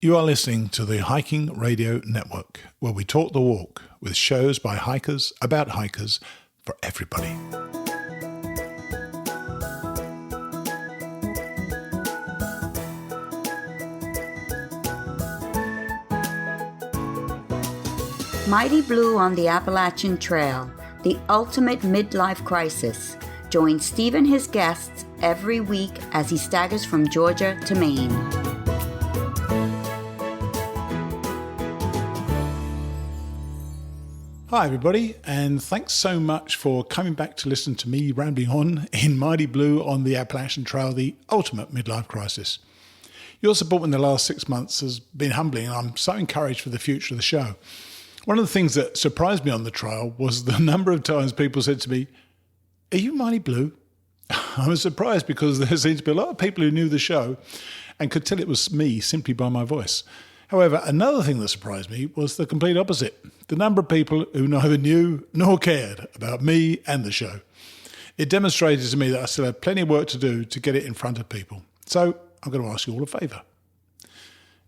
You are listening to the Hiking Radio Network, where we talk the walk with shows by hikers, about hikers, for everybody. Mighty Blue on the Appalachian Trail, the ultimate midlife crisis. Join Steve and his guests every week as he staggers from Georgia to Maine. Hi everybody, and thanks so much for coming back to listen to me rambling on in Mighty Blue on the Appalachian Trail, the ultimate midlife crisis. Your support in the last 6 months has been humbling, and I'm so encouraged for the future of the show. One of the things that surprised me on the trail was the number of times people said to me, "Are you Mighty Blue?" I was surprised because there seemed to be a lot of people who knew the show and could tell it was me simply by my voice. However, another thing that surprised me was the complete opposite. The number of people who neither knew nor cared about me and the show. It demonstrated to me that I still have plenty of work to do to get it in front of people. So I'm going to ask you all a favour.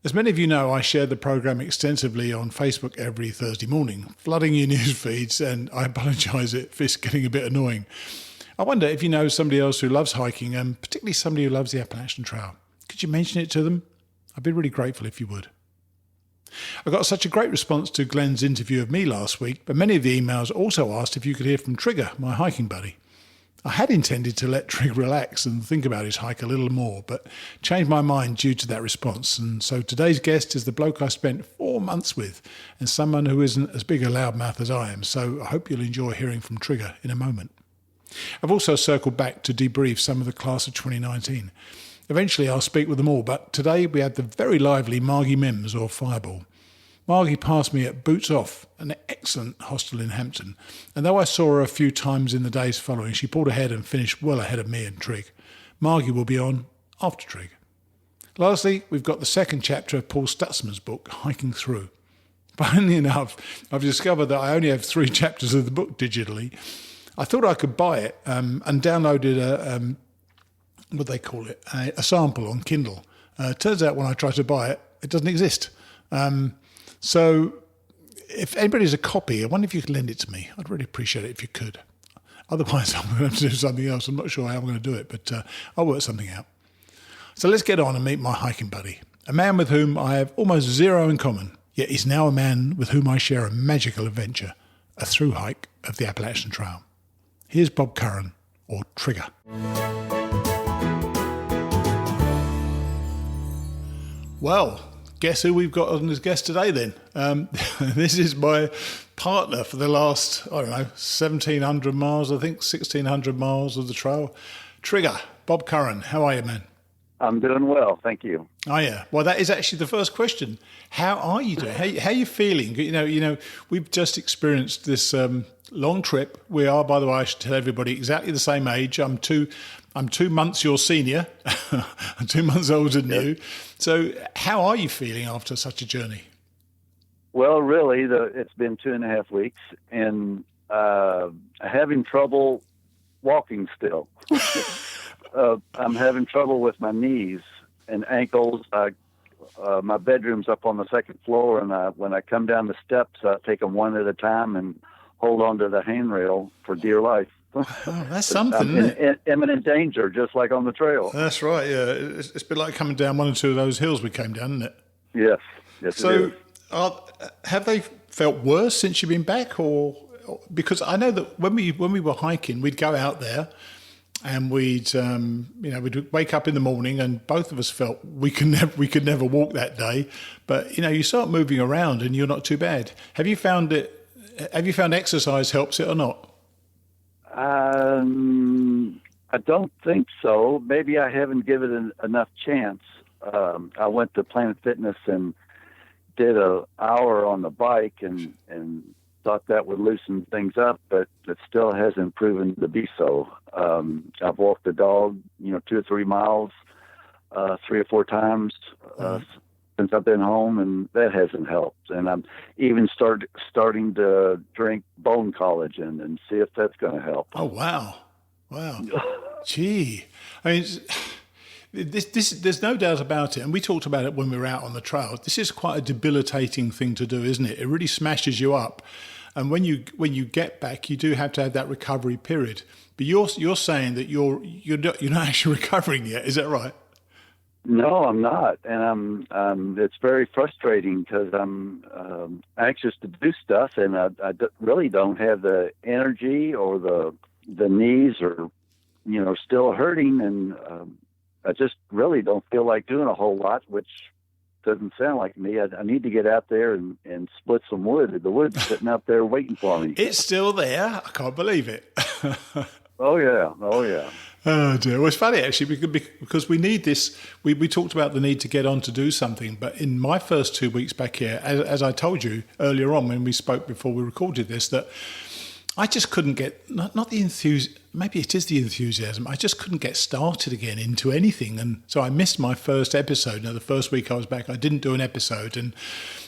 As many of you know, I share the programme extensively on Facebook every Thursday morning, flooding your news feeds, and I apologise if it's getting a bit annoying. I wonder if you know somebody else who loves hiking, and particularly somebody who loves the Appalachian Trail. Could you mention it to them? I'd be really grateful if you would. I got such a great response to Glenn's interview of me last week, but many of the emails also asked if you could hear from Trigger, my hiking buddy. I had intended to let Trigger relax and think about his hike a little more, but changed my mind due to that response. And so today's guest is the bloke I spent 4 months with, and someone who isn't as big a loudmouth as I am. So I hope you'll enjoy hearing from Trigger in a moment. I've also circled back to debrief some of the class of 2019. Eventually I'll speak with them all, but today we had the very lively Margi Mimms, or Fireball. Margi passed me at Boots Off, an excellent hostel in Hampton, and though I saw her a few times in the days following, she pulled ahead and finished well ahead of me and Trig. Margi will be on after Trig. Lastly, we've got the second chapter of Paul Stutzman's book, Hiking Through. Funnily enough, I've discovered that I only have 3 chapters of the book digitally. I thought I could buy it and downloaded a sample on Kindle. Turns out when I try to buy it, it doesn't exist. So if anybody's a copy, I wonder if you could lend it to me. I'd really appreciate it if you could. Otherwise, I'm going to have to do something else. I'm not sure how I'm going to do it, but I'll work something out. So let's get on and meet my hiking buddy, a man with whom I have almost zero in common, yet is now a man with whom I share a magical adventure, a through hike of the Appalachian Trail. Here's Bob Curran, or Trigger. Well, guess who we've got on as guest today then? This is my partner for the last, 1,700 miles, I think, 1,600 miles of the trail. Trigger, Bob Curran. How are you, man? I'm doing well, thank you. Oh, yeah. Well, that is actually the first question. How are you doing? How are you feeling? You know, we've just experienced this long trip. We are, by the way, I should tell everybody, exactly the same age. I'm 2 months your senior. I'm 2 months older than you. So how are you feeling after such a journey? Well, really, it's been 2.5 weeks, and having trouble walking still. I'm having trouble with my knees and ankles. My bedroom's up on the second floor, and when I come down the steps, I take them one at a time and hold on to the handrail for dear life. Oh, that's something, isn't it? In imminent danger, just like on the trail. That's right, yeah. It's a bit like coming down one or two of those hills we came down, isn't it? Yes. So, have they felt worse since you've been back, or because I know that when we were hiking, we'd go out there and we'd wake up in the morning, and both of us felt we could never walk that day. But you start moving around, and you're not too bad. Have you found exercise helps it or not? I don't think so. Maybe I haven't given it enough chance. I went to Planet Fitness and did an hour on the bike and thought that would loosen things up, but it still hasn't proven to be so. I've walked the dog, 2 or 3 miles, 3 or 4 times since I've been home, and that hasn't helped. And I'm even starting to drink bone collagen and see if that's going to help. Oh, wow. Gee. I mean, There's no doubt about it. And we talked about it when we were out on the trail. This is quite a debilitating thing to do, isn't it? It really smashes you up. And when you get back, you do have to have that recovery period. But you're saying that you're not actually recovering yet. Is that right? No, I'm not, and I'm. It's very frustrating because I'm anxious to do stuff, and really don't have the energy, or the knees are, still hurting, and I just really don't feel like doing a whole lot, which doesn't sound like me. I need to get out there and split some wood. The wood's sitting out there waiting for me. It's still there. I can't believe it. Oh yeah. Oh dear. Well, it's funny actually because we need this. We talked about the need to get on to do something, but in my first 2 weeks back here, as I told you earlier on when we spoke before we recorded this, that I just couldn't get, not the enthusiasm, maybe it is the enthusiasm, I just couldn't get started again into anything. And so I missed my first episode. Now, the first week I was back, I didn't do an episode. And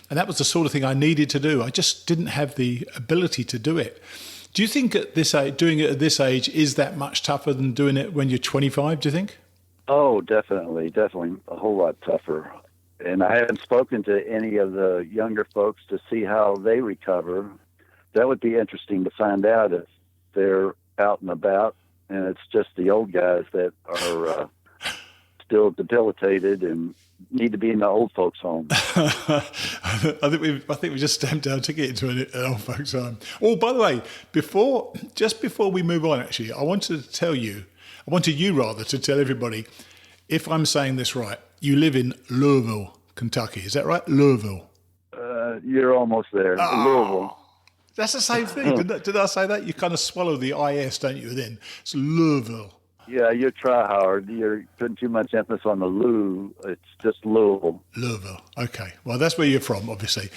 that was the sort of thing I needed to do. I just didn't have the ability to do it. Do you think at this age, doing it at this age is that much tougher than doing it when you're 25, do you think? Oh, definitely a whole lot tougher. And I haven't spoken to any of the younger folks to see how they recover. That would be interesting to find out if they're out and about and it's just the old guys that are still debilitated and need to be in the old folks' home. I think we just stamped our ticket into an old folks' home. Oh, by the way, just before we move on, actually, I wanted you to tell everybody, if I'm saying this right, you live in Louisville, Kentucky. Is that right? Louisville. You're almost there. Louisville. That's the same thing. Did I say that? You kind of swallow the IS, don't you, then? It's Louisville. Yeah, you try hard. You're putting too much emphasis on the Lou. It's just Louisville. Louisville. Okay. Well, that's where you're from, obviously.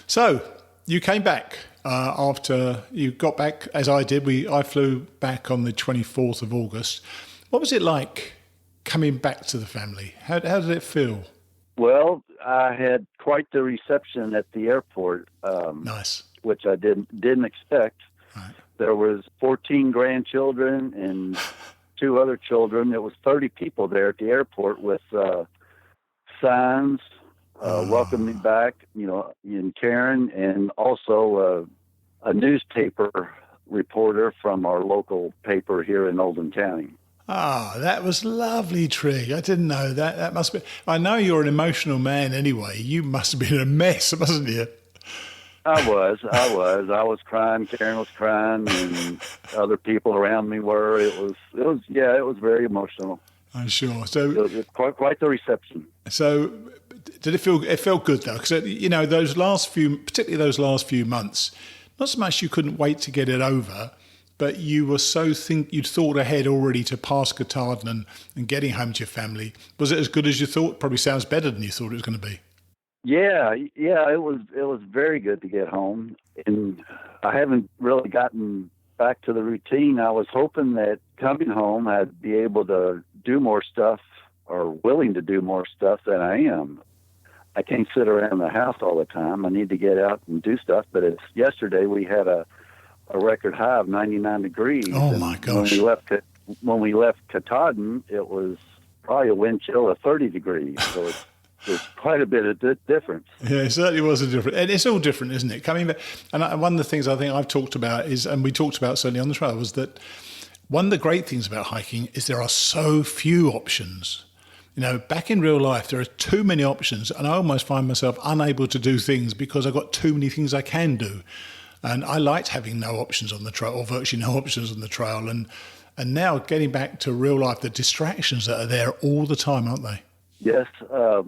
So you came back after you got back, as I did. I flew back on the 24th of August. What was it like coming back to the family? How did it feel? Well, I had quite the reception at the airport. Nice. Which I didn't expect. Right. There was 14 grandchildren and 2 other children. There was 30 people there at the airport with signs welcoming me back, in Karen, and also a newspaper reporter from our local paper here in Oldham County. Ah, that was lovely, Trig. I didn't know that. That must be. I know you're an emotional man anyway. You must have been a mess, mustn't you? I was crying. Karen was crying, and other people around me were. It was very emotional. I'm sure. So it was quite the reception. So did it feel? It felt good though, because particularly those last few months, not so much you couldn't wait to get it over, but you were you'd thought ahead already to pass Katahdin and getting home to your family. Was it as good as you thought? Probably sounds better than you thought it was going to be. Yeah, it was very good to get home, and I haven't really gotten back to the routine. I was hoping that coming home I'd be able to do more stuff, or willing to do more stuff than I am. I can't sit around the house all the time. I need to get out and do stuff, but yesterday we had a record high of 99 degrees. Oh my gosh. When we left Katahdin, it was probably a wind chill of 30 degrees, so there's quite a bit of difference. Yeah, it certainly was a different. And it's all different, isn't it? Coming back, and one of the things I think I've talked about is, and we talked about certainly on the trail, was that one of the great things about hiking is there are so few options. Back in real life, there are too many options, and I almost find myself unable to do things because I've got too many things I can do. And I liked having no options on the trail, or virtually no options on the trail. And now getting back to real life, the distractions that are there all the time, aren't they? Yes,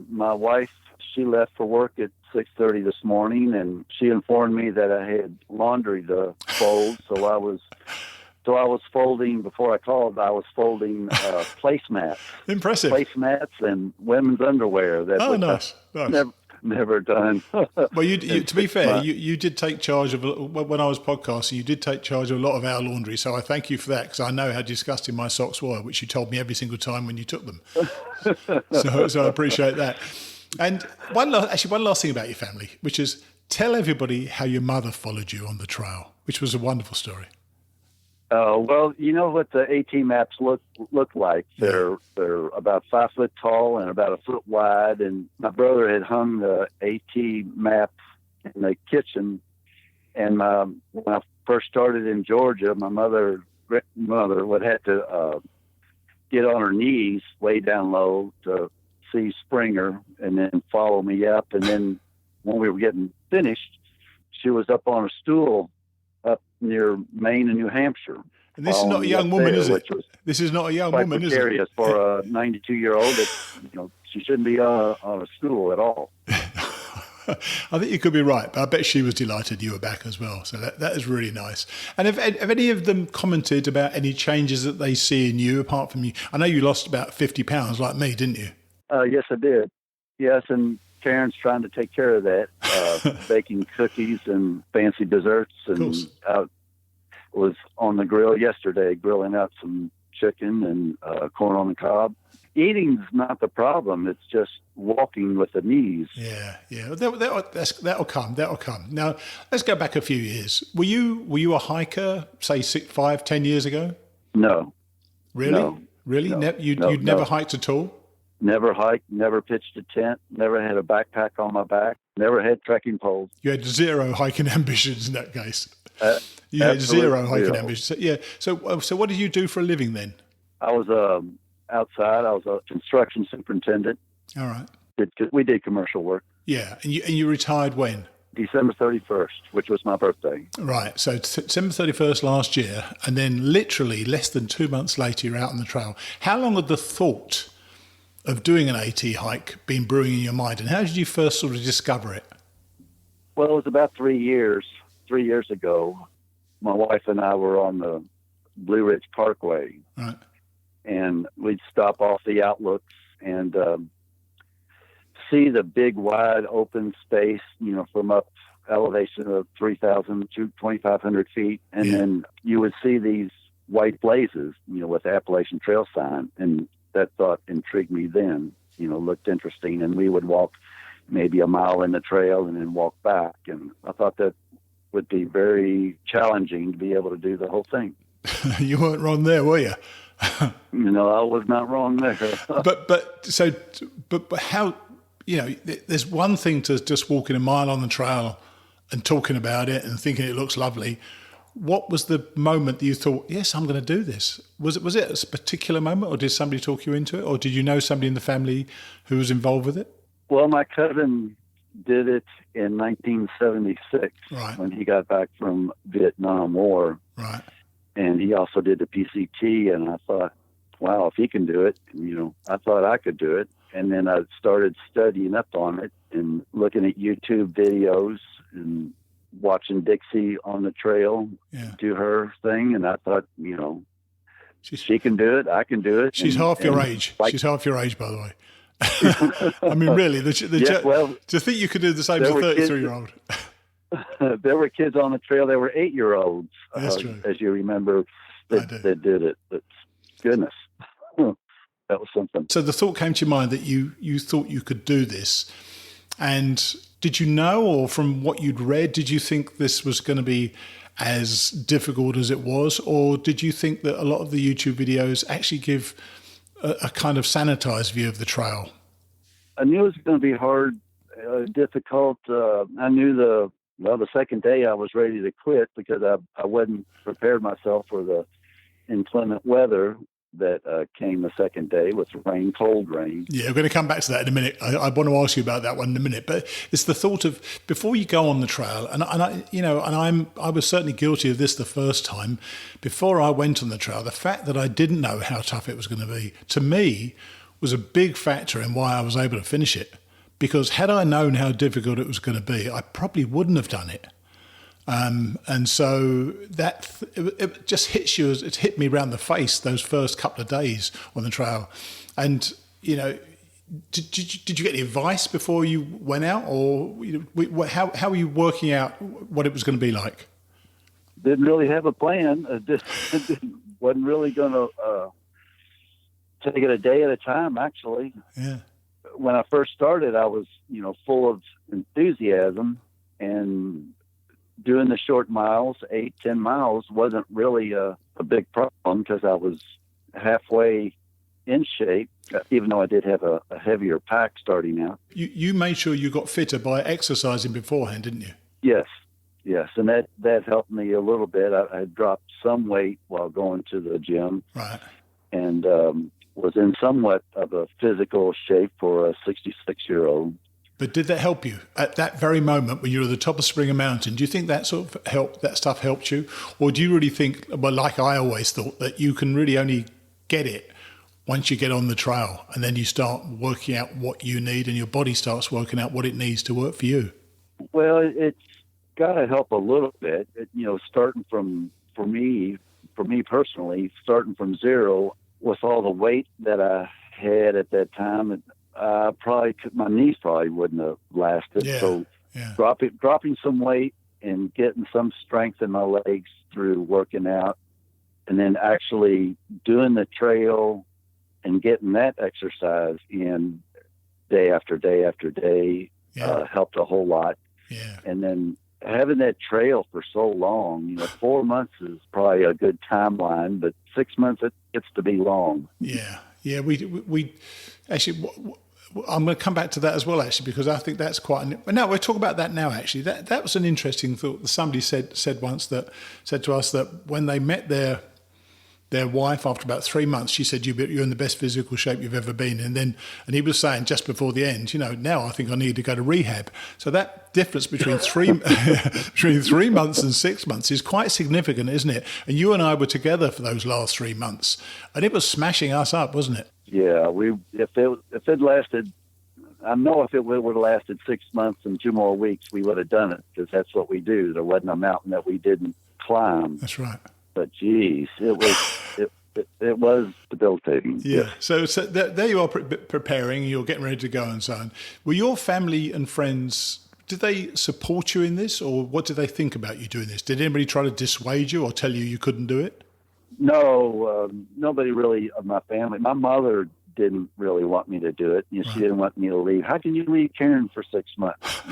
my wife, she left for work at 6:30 this morning, and she informed me that I had laundry to fold. So I was folding, before I called, I was folding placemats. Impressive. Placemats and women's underwear. Nice. Never done. Well, you to be fair, you did take charge of, when I was podcasting, you did take charge of a lot of our laundry. So I thank you for that, because I know how disgusting my socks were, which you told me every single time when you took them. So I appreciate that. And one last thing about your family, which is tell everybody how your mother followed you on the trail, which was a wonderful story. Well, you know what the AT maps look like. Yeah. They're about 5 foot tall and about a foot wide. And my brother had hung the AT map in the kitchen. And when I first started in Georgia, my mother would have to get on her knees, way down low to see Springer, and then follow me up. And then when we were getting finished, she was up on a stool up near Maine and New Hampshire. And this is not a young woman, is it? This is not a young Quite woman, is it? precarious for a 92-year-old. She shouldn't be on a stool at all. I think you could be right, but I bet she was delighted you were back as well. So that is really nice. And have any of them commented about any changes that they see in you, apart from you? I know you lost about 50 pounds like me, didn't you? Yes, I did. Yes, and Karen's trying to take care of that, baking cookies and fancy desserts. And I was on the grill yesterday grilling out some chicken and corn on the cob. Eating's not the problem. It's just walking with the knees. Yeah. That'll come. Now, let's go back a few years. Were you a hiker, say 10 years ago? No. Really? No. Really? No. You'd never hiked at all? Never hiked, never pitched a tent, never had a backpack on my back, never had trekking poles. You had zero hiking ambitions in that case. You had zero hiking ambitions. So, yeah. So what did you do for a living then? I was outside. I was a construction superintendent. All right. We did commercial work. Yeah. And you retired when? December 31st, which was my birthday. Right. So December 31st last year, and then literally less than 2 months later, you're out on the trail. How long had the thought of doing an AT hike been brewing in your mind, and how did you first sort of discover it? Well, it was about 3 years. 3 years ago, my wife and I were on the Blue Ridge Parkway. Right. And we'd stop off the outlooks and see the big, wide open space, from up elevation of 3,000 to 2,500 feet. And then you would see these white blazes, with the Appalachian Trail sign. And that thought intrigued me then, looked interesting. And we would walk maybe a mile in the trail and then walk back. And I thought that would be very challenging to be able to do the whole thing. You weren't wrong there, were you? I was not wrong there. but how, there's one thing to just walking a mile on the trail and talking about it and thinking it looks lovely. What was the moment that you thought, yes, I'm going to do this? Was it a particular moment, or did somebody talk you into it, or did you know somebody in the family who was involved with it? Well, my cousin did it in 1976 when he got back from Vietnam War. Right. And he also did the PCT, and I thought, wow, if he can do it, I thought I could do it. And then I started studying up on it and looking at YouTube videos and watching Dixie on the trail do her thing. And I thought, she can do it, I can do it. She's half your age. She's half your age, by the way. I mean, really, to think you could do the same as a 33-year-old. There were kids on the trail. There were 8-year-olds, as you remember, that did it. But goodness, that was something. So the thought came to your mind that you thought you could do this. And did you know, or from what you'd read, did you think this was going to be as difficult as it was? Or did you think that a lot of the YouTube videos actually give a kind of sanitized view of the trail? I knew it was going to be hard, difficult. I knew the second day I was ready to quit because I wasn't prepared myself for the inclement weather that came the second day with rain, cold rain. Yeah, we're going to come back to that in a minute. I want to ask you about that one in a minute. But it's the thought of before you go on the trail, and I was certainly guilty of this the first time. Before I went on the trail, the fact that I didn't know how tough it was going to be, to me, was a big factor in why I was able to finish it. Because had I known how difficult it was going to be, I probably wouldn't have done it. And so it just hits you, it hit me around the face those first couple of days on the trail. And, did you get any advice before you went out, or how were you working out what it was going to be like? Didn't really have a plan. Wasn't really going to take it a day at a time, actually. Yeah. When I first started, I was, full of enthusiasm and doing the short miles, 8-10 miles, wasn't really a big problem because I was halfway in shape, even though I did have a heavier pack starting out. You made sure you got fitter by exercising beforehand, didn't you? Yes, and that helped me a little bit. I dropped some weight while going to the gym, Right. and was in somewhat of a physical shape for a 66-year-old. But did that help you at that very moment when you were at the top of Springer Mountain? Do you think that sort of that stuff helped you? Or do you really think, well, like I always thought, that you can really only get it once you get on the trail and then you start working out what you need and your body starts working out what it needs to work for you? Well, it's got to help a little bit. Starting from, for me personally, starting from zero with all the weight that I had at that time, my knees probably wouldn't have lasted. Yeah, so yeah. dropping some weight and getting some strength in my legs through working out, and then actually doing the trail and getting that exercise in day after day after day helped a whole lot. Yeah. And then having that trail for so long, 4 months is probably a good timeline, but 6 months, it gets to be long. Yeah. Yeah. We actually, I'm going to come back to that as well, actually, because I think that's quite, but no, we'll talk about that now, actually. That was an interesting thought. Somebody said to us that when they met their wife after about 3 months, she said, you're in the best physical shape you've ever been. And he was saying just before the end, now I think I need to go to rehab. So that difference between between 3 months and 6 months is quite significant, isn't it? And you and I were together for those last 3 months, and it was smashing us up, wasn't it? Yeah, if it lasted, I know if it would have lasted 6 months and 2 more weeks, we would have done it, because that's what we do. There wasn't a mountain that we didn't climb. That's right. But geez, it was debilitating. Yeah. So there you are preparing, you're getting ready to go and so on. Were your family and friends, did they support you in this, or what did they think about you doing this? Did anybody try to dissuade you or tell you couldn't do it? No, nobody really of my family. My mother didn't really want me to do it. She didn't want me to leave. How can you leave Karen for 6 months?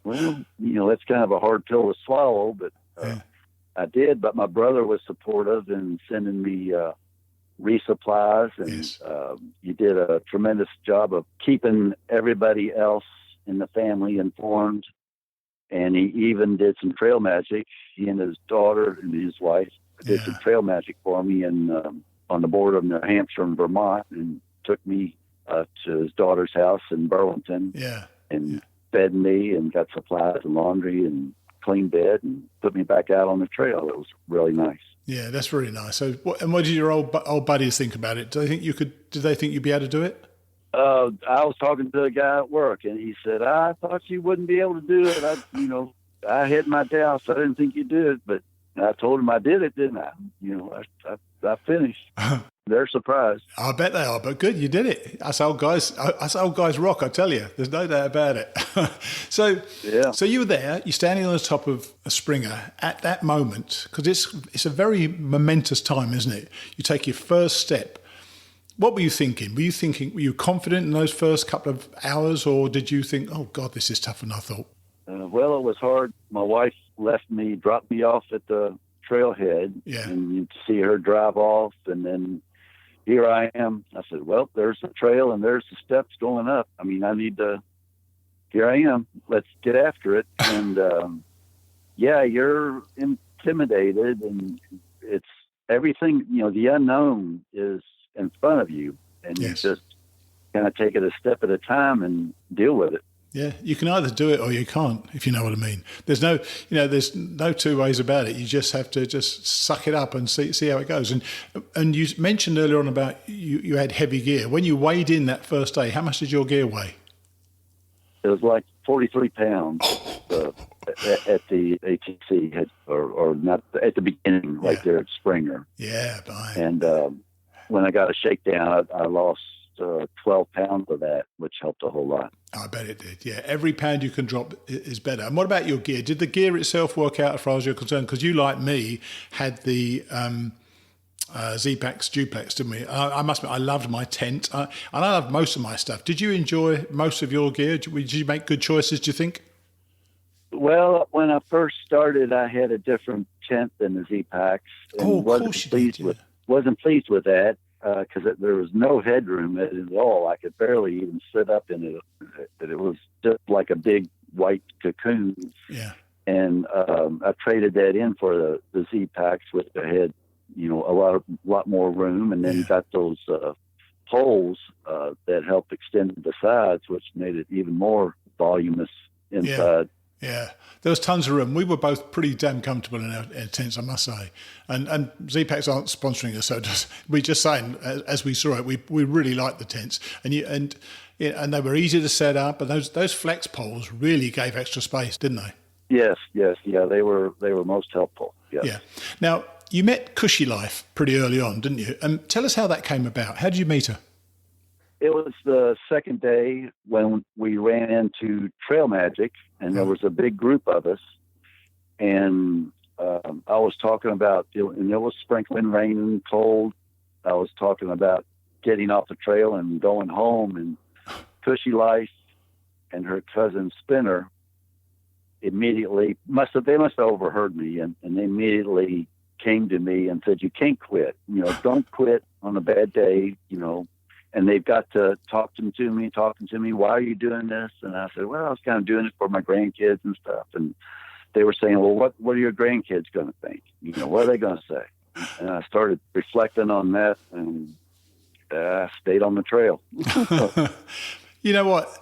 Well, that's kind of a hard pill to swallow, but I did. But my brother was supportive in sending me resupplies, and you did a tremendous job of keeping everybody else in the family informed. And he even did some trail magic. He and his daughter and his wife did some trail magic for me on the border of New Hampshire and Vermont, and took me to his daughter's house in Burlington. And fed me and got supplies and laundry and clean bed and put me back out on the trail. It was really nice. Yeah, that's really nice. So, what did your old buddies think about it? Did they think you'd be able to do it? I was talking to a guy at work, and he said, "I thought you wouldn't be able to do it. I had my doubts. I didn't think you'd do it, but I told him I did it, didn't I? I finished." They're surprised. I bet they are, but good, you did it. Us old guys rock, I tell you. There's no doubt about it. So you were there, you're standing on the top of a Springer at that moment, because it's a very momentous time, isn't it? You take your first step. What were you thinking? Were you confident in those first couple of hours, or did you think, oh God, this is tougher than I thought? Well, it was hard. My wife dropped me off at the trailhead, and you'd see her drive off, and then here I am. I said, well, there's the trail and there's the steps going up. I mean, here I am. Let's get after it. And you're intimidated, and it's everything, the unknown is in front of you, and you just kind of take it a step at a time and deal with it. Yeah, you can either do it or you can't, if you know what I mean. There's no two ways about it. You just have to just suck it up and see how it goes. And you mentioned earlier on about you had heavy gear. When you weighed in that first day, how much did your gear weigh? It was like 43 pounds at the ATC, or not at the beginning, right there at Springer. Yeah, fine. And when I got a shakedown, I lost 12 pounds of that, which helped a whole lot. I bet it did. Yeah, every pound you can drop is better. And what about your gear? Did the gear itself work out as far as you're concerned? Because you, like me, had the Z-Packs duplex, didn't we? I must admit, I loved my tent, and I loved most of my stuff. Did you enjoy most of your gear? Did you make good choices, do you think? Well, when I first started, I had a different tent than the Z-Packs, and Oh, of course you did. Yeah. wasn't pleased with that because there was no headroom at all. I could barely even sit up in it. It was just like a big white cocoon. Yeah. And I traded that in for the Z-Packs, which had a lot more room, and then got those poles that helped extend the sides, which made it even more voluminous inside. Yeah, there was tons of room. We were both pretty damn comfortable in our tents, I must say. And Z-Packs aren't sponsoring us, so we just saying as we saw it, we really liked the tents, and they were easy to set up, and those flex poles really gave extra space, didn't they? Yes, yeah, they were most helpful. Yes. Yeah. Now you met Cushy Life pretty early on, didn't you? And tell us how that came about. How did you meet her? It was the second day when we ran into Trail Magic, and there was a big group of us. And I was talking about, and it was sprinkling, raining, cold. I was talking about getting off the trail and going home. And Cushy Life and her cousin Spinner immediately must have overheard me, and they immediately came to me and said, "You can't quit. Don't quit on a bad day. And they've got to talking to me, why are you doing this? And I said, well, I was kind of doing it for my grandkids and stuff. And they were saying, well, what are your grandkids going to think? What are they going to say? And I started reflecting on that, and I stayed on the trail. You know what?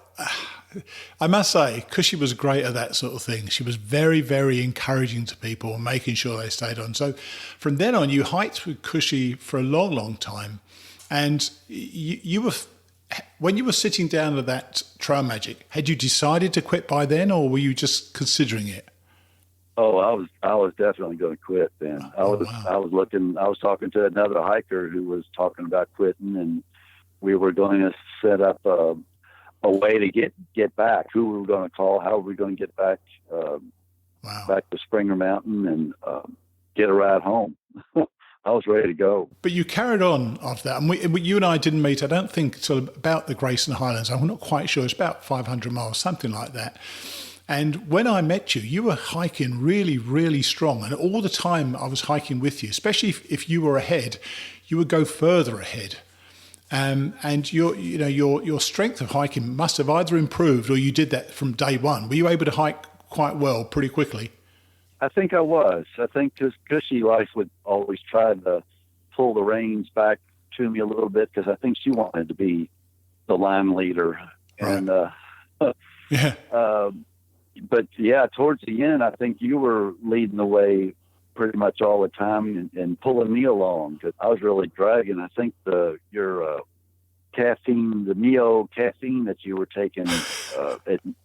I must say, Cushy was great at that sort of thing. She was very, very encouraging to people and making sure they stayed on. So from then on, you hiked with Cushy for a long, long time. And you were, when you were sitting down at that Trail Magic, had you decided to quit by then, or were you just considering it? Oh, I was definitely going to quit then. I was talking to another hiker who was talking about quitting, and we were going to set up a way to get back. Who we were going to call? How were we going to get back? Back to Springer Mountain and get a ride home. I was ready to go. But you carried on after that. And you and I didn't meet, I don't think, until about the Grayson Highlands. I'm not quite sure. It's about 500 miles, something like that. And when I met you, you were hiking really, really strong. And all the time I was hiking with you, especially if you were ahead, you would go further ahead. And your strength of hiking must have either improved or you did that from day one. Were you able to hike quite well pretty quickly? I think I was. I think because Cushy Life would always try to pull the reins back to me a little bit because I think she wanted to be the line leader. Right. And yeah. But yeah, towards the end, I think you were leading the way pretty much all the time and pulling me along because I was really dragging. I think your caffeine, the Neo caffeine that you were taking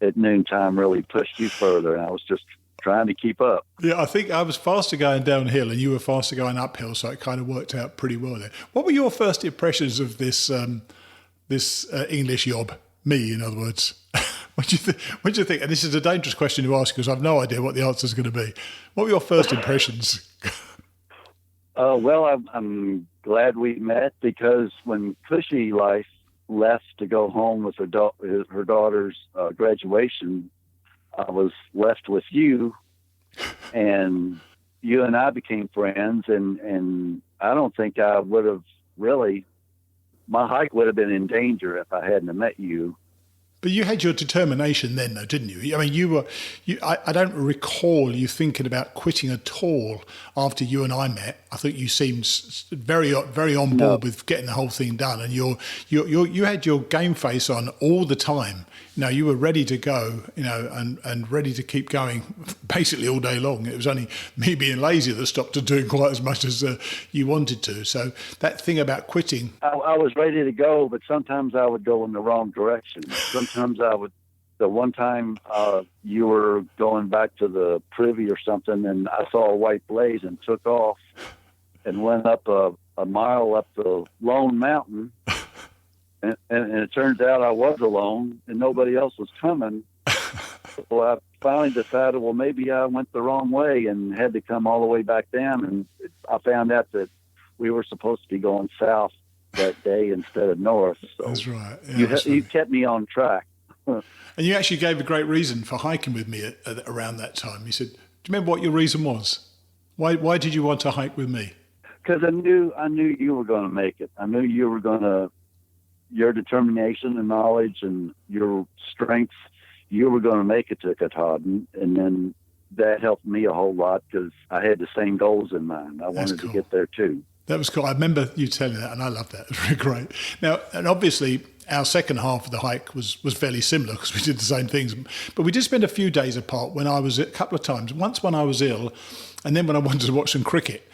at noontime really pushed you further, and I was just trying to keep up. Yeah, I think I was faster going downhill and you were faster going uphill, so it kind of worked out pretty well there. What were your first impressions of this English yob? Me, in other words. What do you think? And this is a dangerous question to ask because I've no idea what the answer is going to be. What were your first impressions? Well, I'm glad we met because when Cushy Life left to go home with her daughter's graduation, I was left with you, and you and I became friends, and I don't think I would have really, my hike would have been in danger if I hadn't met you. But you had your determination then, though, didn't you? I mean, I don't recall you thinking about quitting at all after you and I met. I think you seemed very, very on board with getting the whole thing done, and you had your game face on all the time. You were ready to go, and ready to keep going basically all day long. It was only me being lazy that stopped you doing quite as much as you wanted to. So that thing about quitting. I was ready to go, but sometimes I would go in the wrong direction. Sometimes I would. The one time you were going back to the privy or something, and I saw a white blaze and took off and went up a mile up the Lone Mountain. And it turns out I was alone and nobody else was coming. So I finally decided, well, maybe I went the wrong way and had to come all the way back down. And I found out that we were supposed to be going south that day instead of north. So that's right. Yeah, you kept me on track. And you actually gave a great reason for hiking with me around that time. You said, "Do you remember what your reason was? Why did you want to hike with me?" Because I knew you were going to make it. I knew you were going to, your determination and knowledge and your strength, you were going to make it to Katahdin. And then that helped me a whole lot because I had the same goals in mind. I wanted to get there too. That was cool. I remember you telling that, and I love that. It was really great. Now, and obviously, our second half of the hike was fairly similar because we did the same things. But we did spend a few days apart when I was a couple of times. Once when I was ill, and then when I wanted to watch some cricket.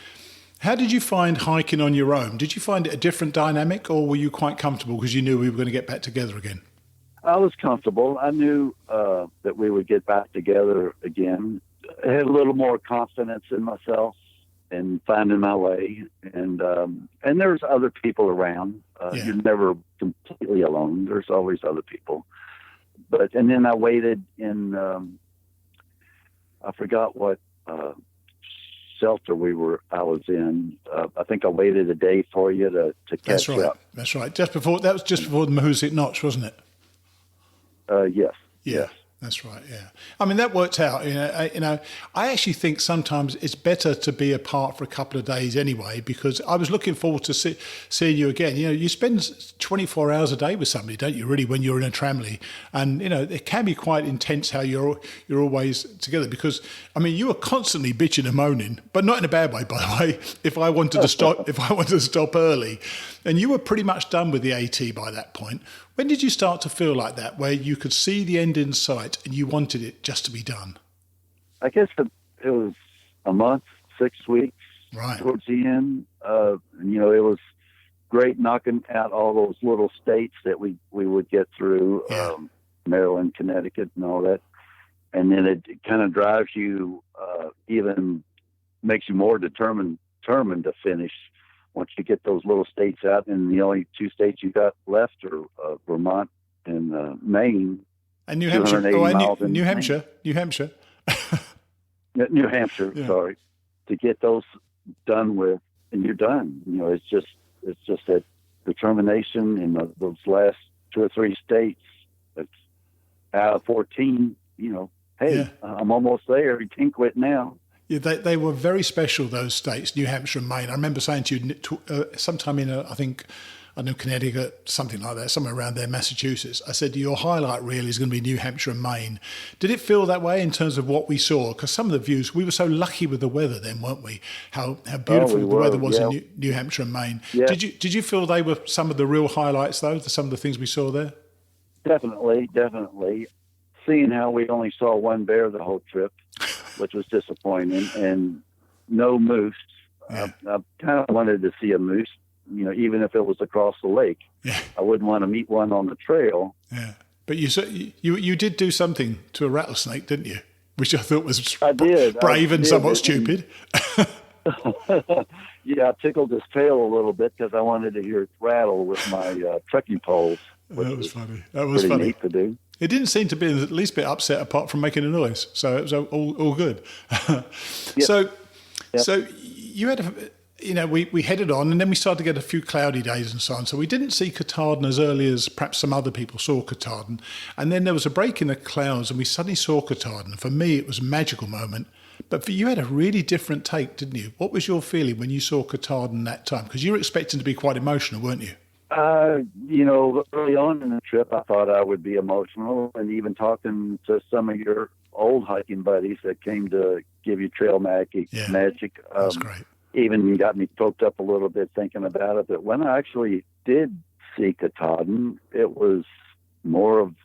How did you find hiking on your own? Did you find it a different dynamic, or were you quite comfortable because you knew we were going to get back together again? I was comfortable. I knew that we would get back together again. I had a little more confidence in myself and finding my way. And there's other people around. You're never completely alone. There's always other people. And then I waited in, I forgot what shelter I was in. I think I waited a day for you to catch up. That's right. That was just before the Mahoosuc Notch, wasn't it? Yes. Yeah. Yes. That's right. Yeah. I mean, that worked out. I actually think sometimes it's better to be apart for a couple of days anyway, because I was looking forward to seeing you again. You spend 24 hours a day with somebody, don't you? Really, when you're in a tramley, and it can be quite intense how you're always together. Because I mean, you were constantly bitching and moaning, but not in a bad way, by the way. If I wanted to stop early, and you were pretty much done with the AT by that point. When did you start to feel like that, where you could see the end in sight and you wanted it just to be done? I guess it was a month, 6 weeks towards the end. It was great knocking out all those little states that we would get through, Maryland, Connecticut, and all that. And then it kind of drives you, even makes you more determined to finish. Once you get those little states out, and the only 2 states you got left are Vermont and Maine. And New Hampshire. New Hampshire. New Hampshire. New Hampshire, sorry. To get those done with, and you're done. It's just that determination in those last 2 or 3 states. It's out of 14, I'm almost there. You can't quit now. Yeah, they were very special, those states, New Hampshire and Maine. I remember saying to you sometime in, Connecticut, something like that, somewhere around there, Massachusetts. I said, your highlight really is going to be New Hampshire and Maine. Did it feel that way in terms of what we saw? Because some of the views, we were so lucky with the weather then, weren't we? How beautiful the weather was in New Hampshire and Maine. Yeah. Did you feel they were some of the real highlights, though, some of the things we saw there? Definitely. Seeing how we only saw one bear the whole trip, which was disappointing, and no moose. Yeah. I kind of wanted to see a moose, even if it was across the lake. Yeah. I wouldn't want to meet one on the trail. Yeah, but you did do something to a rattlesnake, didn't you? Which I thought was brave and somewhat stupid. Yeah, I tickled his tail a little bit because I wanted to hear it rattle with my trekking poles. That was funny. That was funny. Neat to do. It didn't seem to be the least bit upset apart from making a noise. So it was all good. Yep. So you had, we headed on, and then we started to get a few cloudy days and so on. So we didn't see Katahdin as early as perhaps some other people saw Katahdin. And then there was a break in the clouds and we suddenly saw Katahdin. For me, it was a magical moment. But for you had a really different take, didn't you? What was your feeling when you saw Katahdin that time? Because you were expecting to be quite emotional, weren't you? Early on in the trip, I thought I would be emotional, and even talking to some of your old hiking buddies that came to give you trail magic. That's great. Even got me choked up a little bit thinking about it. But when I actually did see Katahdin, it was more of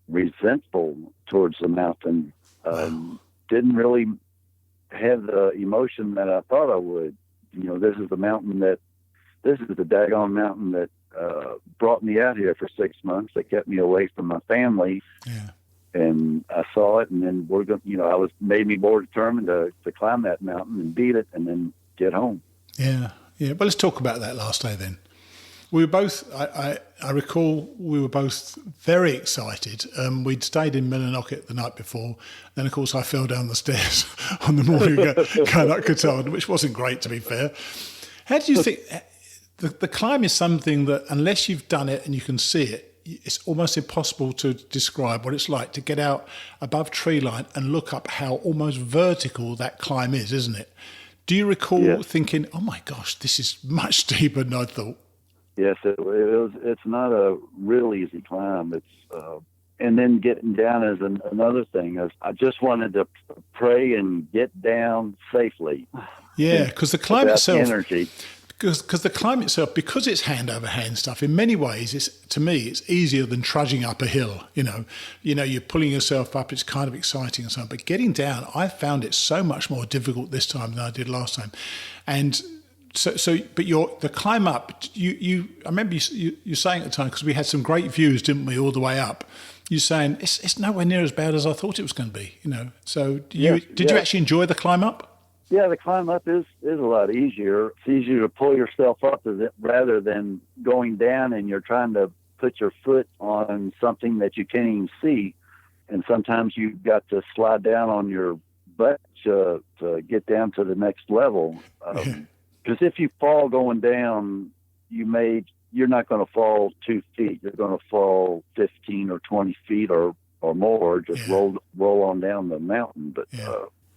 resentful towards the mountain. Didn't really have the emotion that I thought I would. This is the daggone mountain that brought me out here for 6 months. That kept me away from my family. Yeah. And I saw it, and then made me more determined to climb that mountain and beat it, and then get home. Yeah. But let's talk about that last day then. We were both, I recall, we were both very excited. We'd stayed in Millinocket the night before. Then, of course, I fell down the stairs on the morning going up Katahdin, which wasn't great, to be fair. How do you think... The climb is something that, unless you've done it and you can see it, it's almost impossible to describe what it's like to get out above tree line and look up how almost vertical that climb is, isn't it? Do you recall thinking, oh my gosh, this is much steeper than I thought? Yes, it's not a real easy climb. And then getting down is another thing. I just wanted to pray and get down safely. Yeah, because the climb itself, energy. Because the climb itself, because it's hand over hand stuff, in many ways, to me, it's easier than trudging up a hill. You're pulling yourself up. It's kind of exciting and so on. But getting down, I found it so much more difficult this time than I did last time. And but the climb up, I remember you saying at the time, because we had some great views, didn't we, all the way up. You're saying it's nowhere near as bad as I thought it was going to be. So did you actually enjoy the climb up? Yeah, the climb up is a lot easier. It's easier to pull yourself up rather than going down and you're trying to put your foot on something that you can't even see. And sometimes you've got to slide down on your butt to get down to the next level. Because if you fall going down, you're not going to fall 2 feet. You're going to fall 15 or 20 feet or more. Just roll on down the mountain. But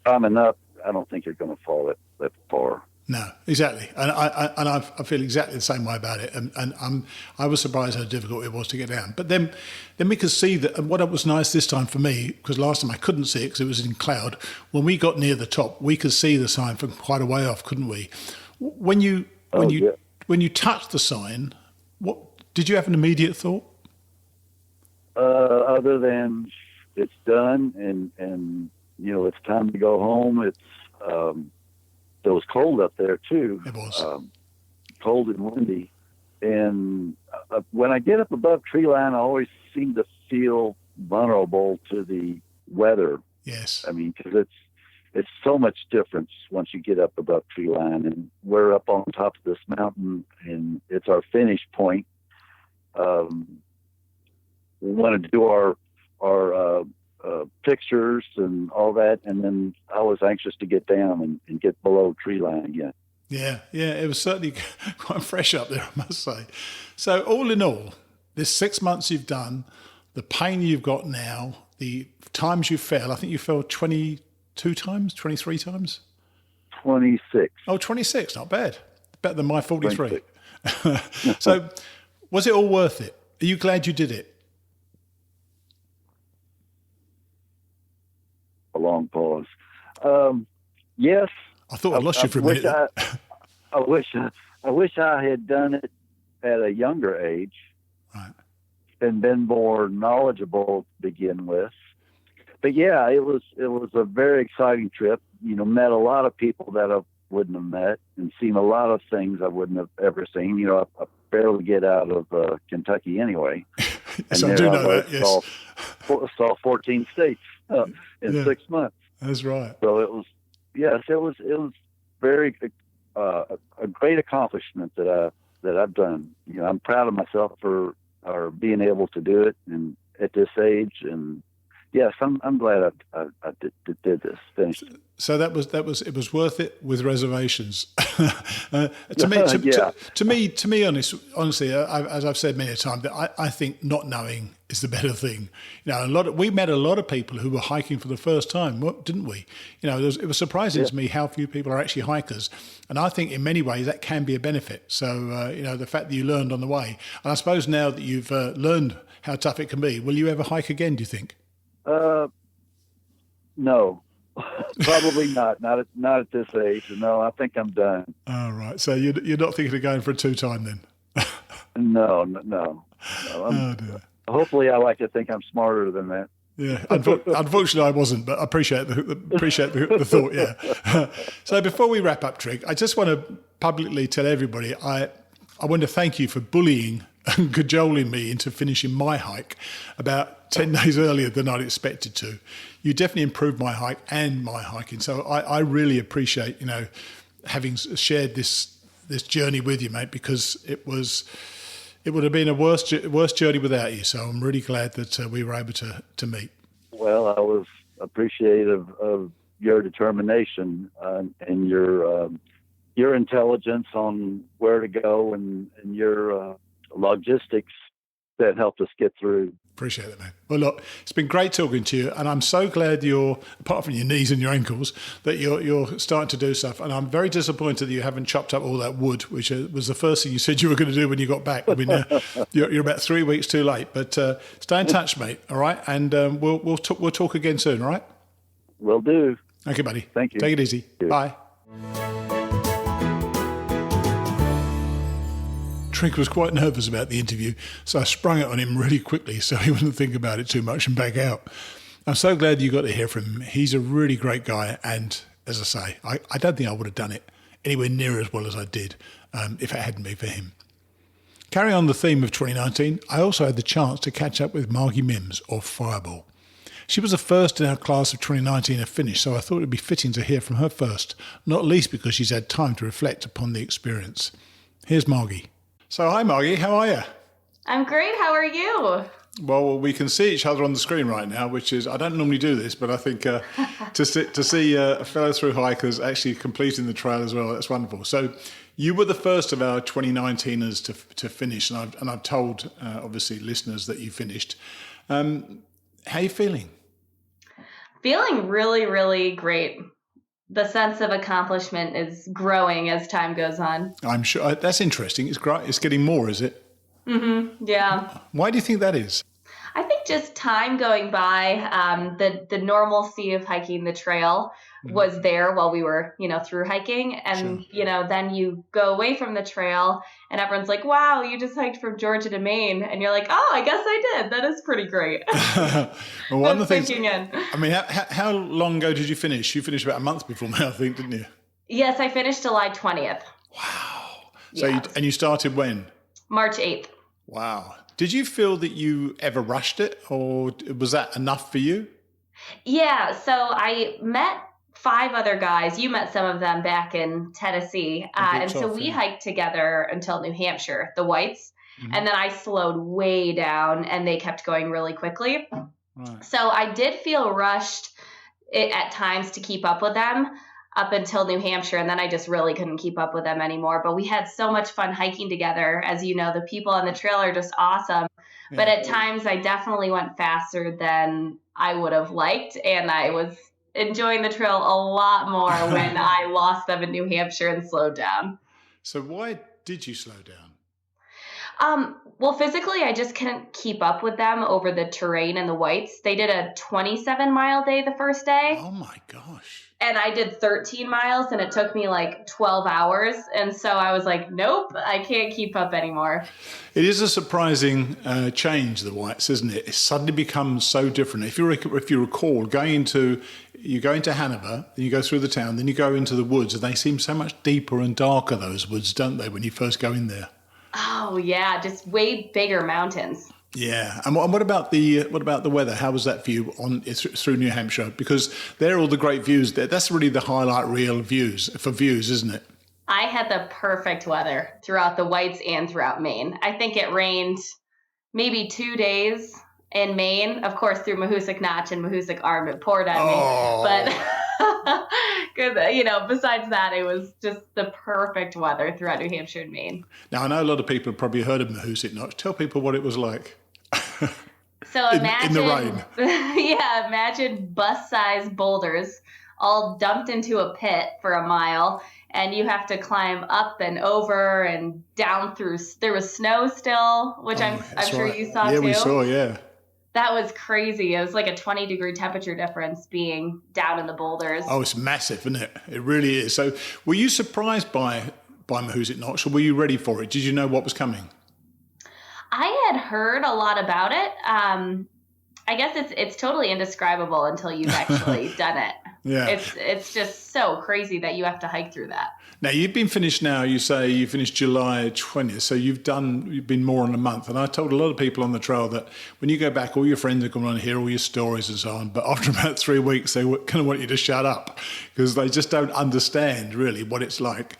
climbing up, I don't think you're going to fall that far. No, exactly, and I feel exactly the same way about it. And I was surprised how difficult it was to get down. But then we could see that. And what was nice this time for me, because last time I couldn't see it because it was in cloud. When we got near the top, we could see the sign from quite a way off, couldn't we? When you touched the sign, what did you have an immediate thought? Other than it's done and it's time to go home. It was cold up there too. It was cold and windy. And when I get up above tree line, I always seem to feel vulnerable to the weather. Yes. I mean, because it's so much difference once you get up above tree line, and we're up on top of this mountain, and it's our finish point. We want to do our pictures and all that, and then I was anxious to get down and get below tree line again. Yeah, it was certainly quite fresh up there, I must say. So all in all, this 6 months you've done, the pain you've got now, the times you fell, I think you fell 22 times, 23 times? 26. Oh, 26, not bad. Better than my 43. So was it all worth it? Are you glad you did it? A long pause. Yes. I thought I lost you for a minute. I wish I had done it at a younger age, right, and been more knowledgeable to begin with. But yeah, it was a very exciting trip. Met a lot of people that I wouldn't have met, and seen a lot of things I wouldn't have ever seen. I barely get out of Kentucky anyway. Yes, I do know that. Yes, saw 14 states in 6 months. That's right. So it was very a great accomplishment that I've done. I'm proud of myself for being able to do it, and at this age. And yes, I'm glad I did this. Finished. So it was worth it with reservations. To me, honestly, as I've said many a time, that I think not knowing is the better thing. We met a lot of people who were hiking for the first time, didn't we? It was surprising to me how few people are actually hikers, and I think in many ways that can be a benefit. So the fact that you learned on the way, and I suppose now that you've learned how tough it can be, will you ever hike again? Do you think? No. Probably not at this age. No, I think I'm done. All right. So you're not thinking of going for a 2-time then? No. Hopefully, I like to think I'm smarter than that. Yeah. Unfortunately, I wasn't, but I appreciate the thought. Yeah. So before we wrap up, Trig, I just want to publicly tell everybody I want to thank you for bullying and cajoling me into finishing my hike about 10 days earlier than I'd expected to. You definitely improved my hike and my hiking. So I really appreciate, having shared this journey with you, mate, because it would have been a worse journey without you. So I'm really glad that we were able to meet. Well, I was appreciative of your determination and your intelligence on where to go and your logistics that helped us get through. Appreciate it, man. Well, look, it's been great talking to you, and I'm so glad you're, apart from your knees and your ankles, that you're starting to do stuff. And I'm very disappointed that you haven't chopped up all that wood, which was the first thing you said you were going to do when you got back. I mean, you're about 3 weeks too late, but stay in touch, mate. All right, and we'll talk again soon. All right. Will do. Okay, buddy. Thank you. Take it easy. Bye. Trink was quite nervous about the interview, so I sprung it on him really quickly so he wouldn't think about it too much and back out. I'm so glad you got to hear from him. He's a really great guy, and as I say, I don't think I would have done it anywhere near as well as I did if it hadn't been for him. Carrying on the theme of 2019, I also had the chance to catch up with Margi Mimms, or Fireball. She was the first in our class of 2019 to finish, so I thought it would be fitting to hear from her first, not least because she's had time to reflect upon the experience. Here's Margi. So, hi Margi, how are you? I'm great, how are you? Well, we can see each other on the screen right now, which is, I don't normally do this, but I think to see fellow through hikers actually completing the trail as well, that's wonderful. So, you were the first of our 2019ers to finish, and I've told, obviously, listeners that you finished. How are you feeling? Feeling really, really great. The sense of accomplishment is growing as time goes on. I'm sure. That's interesting. It's great. It's getting more, is it? Mm-hmm. Yeah. Why do you think that is? I think just time going by, the normalcy of hiking the trail was there while we were, through hiking. And, sure. Then you go away from the trail and everyone's like, wow, you just hiked from Georgia to Maine. And you're like, oh, I guess I did. That is pretty great. Well, one of the things, I mean, how long ago did you finish? You finished about a month before me, I think, didn't you? Yes, I finished July 20th. Wow. So yes. You started when? March 8th. Wow. Did you feel that you ever rushed it, or was that enough for you? Yeah. So I met 5 other guys. You met some of them back in Tennessee. And so we hiked together until New Hampshire, the Whites. Mm-hmm. And then I slowed way down and they kept going really quickly. Right. So I did feel rushed at times to keep up with them up until New Hampshire. And then I just really couldn't keep up with them anymore. But we had so much fun hiking together. As you know, the people on the trail are just awesome. Yeah. But at times I definitely went faster than I would have liked. And I was enjoying the trail a lot more when I lost them in New Hampshire and slowed down. So why did you slow down? Well, physically, I just couldn't keep up with them over the terrain and the Whites. They did a 27-mile day the first day. Oh, my gosh. And I did 13 miles, and it took me like 12 hours. And so I was like, nope, I can't keep up anymore. It is a surprising change, the Whites, isn't it? It suddenly becomes so different. If you recall, you go into Hanover, then you go through the town, then you go into the woods, and they seem so much deeper and darker, those woods, don't they, when you first go in there? Oh, yeah, just way bigger mountains. Yeah, and what about the weather? How was that for you through New Hampshire? Because there are all the great views there. That's really the highlight reel views, isn't it? I had the perfect weather throughout the Whites and throughout Maine. I think it rained maybe 2 days in Maine, of course, through Mahoosic Notch and Mahoosic Arm. It poured on me, but besides that, it was just the perfect weather throughout New Hampshire and Maine. Now, I know a lot of people have probably heard of Mahoosic Notch. Tell people what it was like. So imagine, in the rain. Yeah, imagine bus-sized boulders all dumped into a pit for a mile, and you have to climb up and over and down through. There was snow still, which I'm sure you saw too. Yeah, we saw, yeah. That was crazy. It was like a 20-degree temperature difference being down in the boulders. Oh, it's massive, isn't it? It really is. So were you surprised by Mahoosic Notch, or were you ready for it? Did you know what was coming? I had heard a lot about it. I guess it's totally indescribable until you've actually done it. Yeah. It's just so crazy that you have to hike through that. Now, you've been finished now, you say you finished July 20th, so you've been more than a month. And I told a lot of people on the trail that when you go back, all your friends are going to hear all your stories and so on. But after about 3 weeks, they kind of want you to shut up because they just don't understand really what it's like.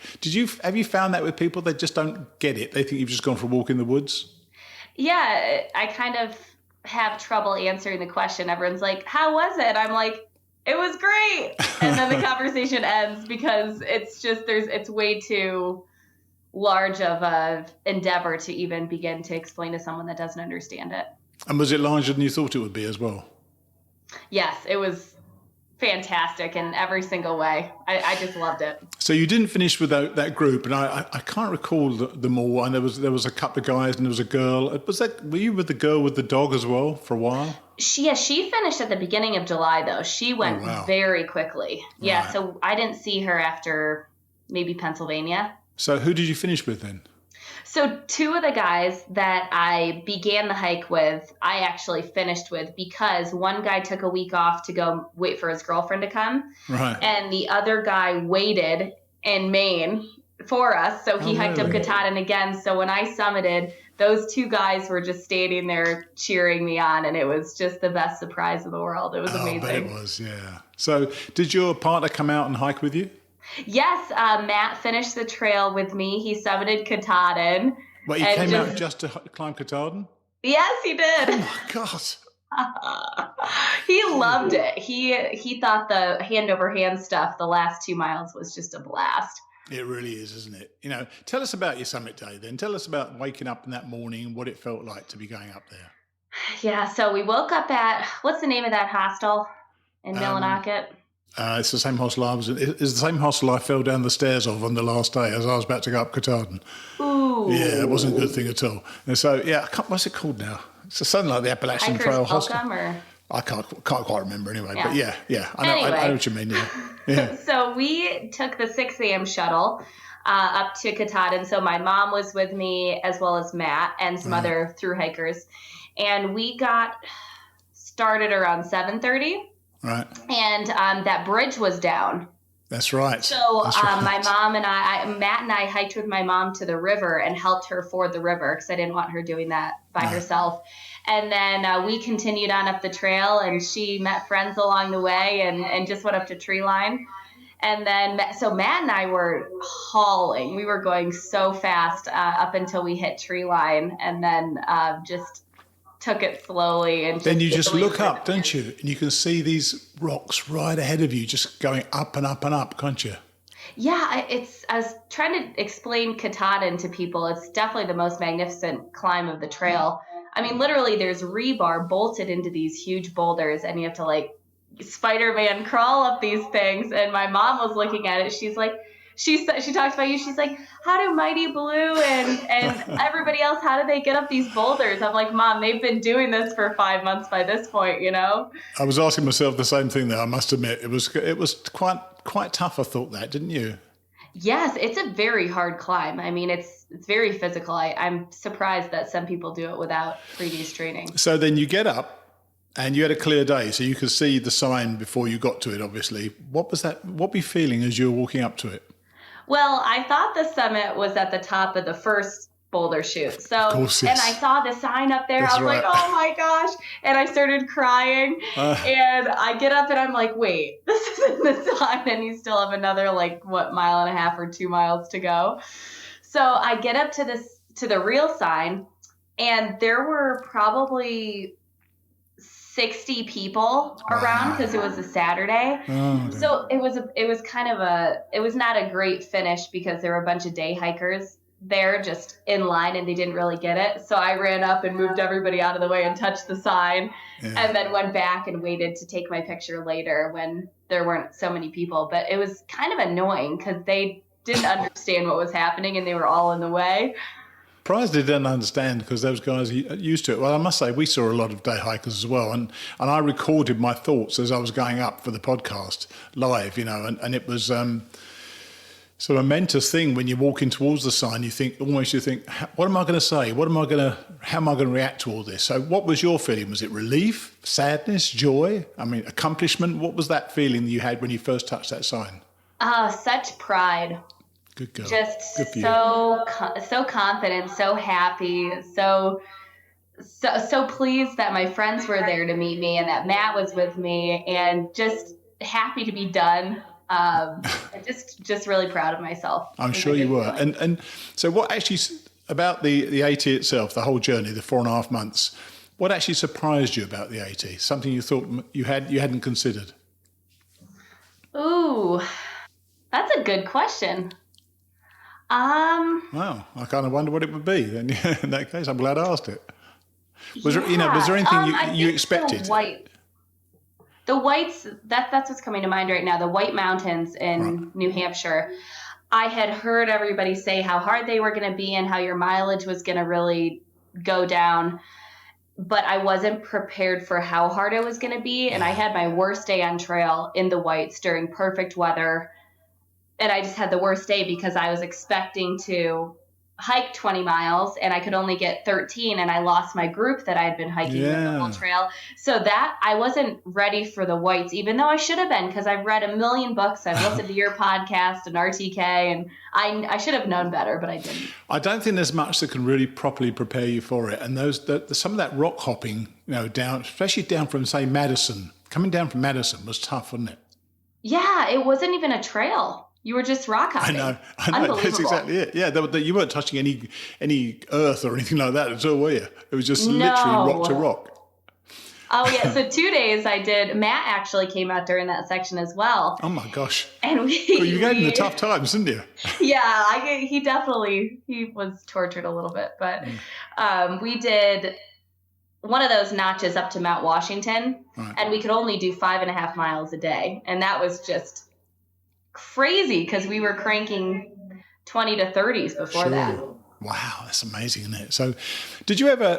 Have you found that with people? They just don't get it. They think you've just gone for a walk in the woods? Yeah, I kind of have trouble answering the question. Everyone's like, how was it? I'm like, it was great. And then the conversation ends because it's just, it's way too large of a endeavor to even begin to explain to someone that doesn't understand it. And was it larger than you thought it would be as well? Yes, it was fantastic in every single way. I just loved it. So you didn't finish with that group, and I can't recall them all. And there was a couple of guys, and there was a girl. Were you with the girl with the dog as well for a while? She finished at the beginning of July, though. She went very quickly. Yeah, right. So I didn't see her after maybe Pennsylvania. So who did you finish with then? So two of the guys that I began the hike with, I actually finished with because one guy took a week off to go wait for his girlfriend to come. Right. And the other guy waited in Maine for us. So he hiked up Katahdin again. So when I summited, those two guys were just standing there cheering me on. And it was just the best surprise in the world. It was amazing. I bet it was, yeah. So did your partner come out and hike with you? Yes, Matt finished the trail with me. He summited Katahdin. Well, he came out just to climb Katahdin? Yes, he did. Oh, my God. He loved it. He thought the hand-over-hand stuff the last 2 miles was just a blast. It really is, isn't it? You know, tell us about your summit day then. Tell us about waking up in that morning and what it felt like to be going up there. Yeah, so we woke up at, what's the name of that hostel in Millinocket? It's the same hostel it's the same hostel I fell down the stairs of on the last day as I was about to go up Katahdin. Ooh. Yeah, it wasn't a good thing at all. And so, yeah, what's it called now? It's something like the Appalachian Trail Hostel. I can't quite remember anyway. Yeah. But yeah, I know what you mean. Yeah. So we took the 6 a.m. shuttle up to Katahdin. So my mom was with me as well as Matt and some other thru hikers. And we got started around 7:30. Right. And that bridge was down. That's right. So my mom and Matt and I hiked with my mom to the river and helped her ford the river because I didn't want her doing that by herself. And then we continued on up the trail and she met friends along the way and just went up to tree line. And then, so Matt and I were hauling. We were going so fast up until we hit tree line and then just took it slowly. And then you just look up, don't you? And you can see these rocks right ahead of you, just going up and up and up, can't you? Yeah, I was trying to explain Katahdin to people. It's definitely the most magnificent climb of the trail. I mean, literally, there's rebar bolted into these huge boulders, and you have to like Spider-Man crawl up these things. And my mom was looking at it. She's like, she talks about you. She's like, how do Mighty Blue and everybody else, how do they get up these boulders? I'm like, Mom, they've been doing this for 5 months by this point, you know? I was asking myself the same thing there, I must admit. It was quite tough, I thought that, didn't you? Yes, it's a very hard climb. I mean, it's very physical. I'm surprised that some people do it without previous training. So then you get up and you had a clear day, so you could see the sign before you got to it, obviously. What were you feeling as you were walking up to it? Well, I thought the summit was at the top of the first boulder chute. So, of course, yes. And I saw the sign up there. That's I was right. Like, oh my gosh. And I started crying. And I get up and I'm like, wait, this isn't the sign. And you still have another, mile and a half or 2 miles to go. So I get up to the real sign, and there were probably 60 people around because it was a Saturday. So it was not a great finish because there were a bunch of day hikers there just in line and they didn't really get it. So I ran up and moved everybody out of the way and touched the sign and then went back and waited to take my picture later when there weren't so many people. But it was kind of annoying because they didn't understand what was happening and they were all in the way. Surprised they didn't understand because those guys are used to it. Well, I must say, we saw a lot of day hikers as well. And I recorded my thoughts as I was going up for the podcast live, and it was sort of a momentous thing when you're walking towards the sign. You think, what am I going to say? How am I going to react to all this? So what was your feeling? Was it relief, sadness, joy? I mean, accomplishment? What was that feeling that you had when you first touched that sign? Such pride. Good girl. Just so confident, so happy, so pleased that my friends were there to meet me and that Matt was with me, and just happy to be done. Just really proud of myself. I'm sure you were. And so, what actually about the AT itself, the whole journey, the 4.5 months? What actually surprised you about the AT? Something you thought you hadn't considered? Ooh, that's a good question. Wow, I kind of wonder what it would be. Then in that case, I'm glad I asked it. Was there anything you expected? The Whites, that's what's coming to mind right now. The White Mountains in New Hampshire. I had heard everybody say how hard they were going to be and how your mileage was going to really go down. But I wasn't prepared for how hard it was going to be. And I had my worst day on trail in the Whites during perfect weather. And I just had the worst day because I was expecting to hike 20 miles and I could only get 13, and I lost my group that I had been hiking the whole trail. So that I wasn't ready for the Whites, even though I should have been, because I've read a million books. I've listened to your podcast and RTK, and I should have known better, but I didn't. I don't think there's much that can really properly prepare you for it. And some of that rock hopping, down, especially down from, say, Madison, coming down from Madison was tough, wasn't it? Yeah, it wasn't even a trail. You were just rock hopping. I know. That's exactly it. Yeah, you weren't touching any earth or anything like that at all, were you? It was just literally rock to rock. Oh, yeah. So 2 days I did. Matt actually came out during that section as well. Oh, my gosh. And you gave him the tough times, didn't you? Yeah, he was tortured a little bit. But we did one of those notches up to Mount Washington, and we could only do 5.5 miles a day. And that was just crazy because we were cranking 20 to 30s before that. Wow, that's amazing, isn't it? So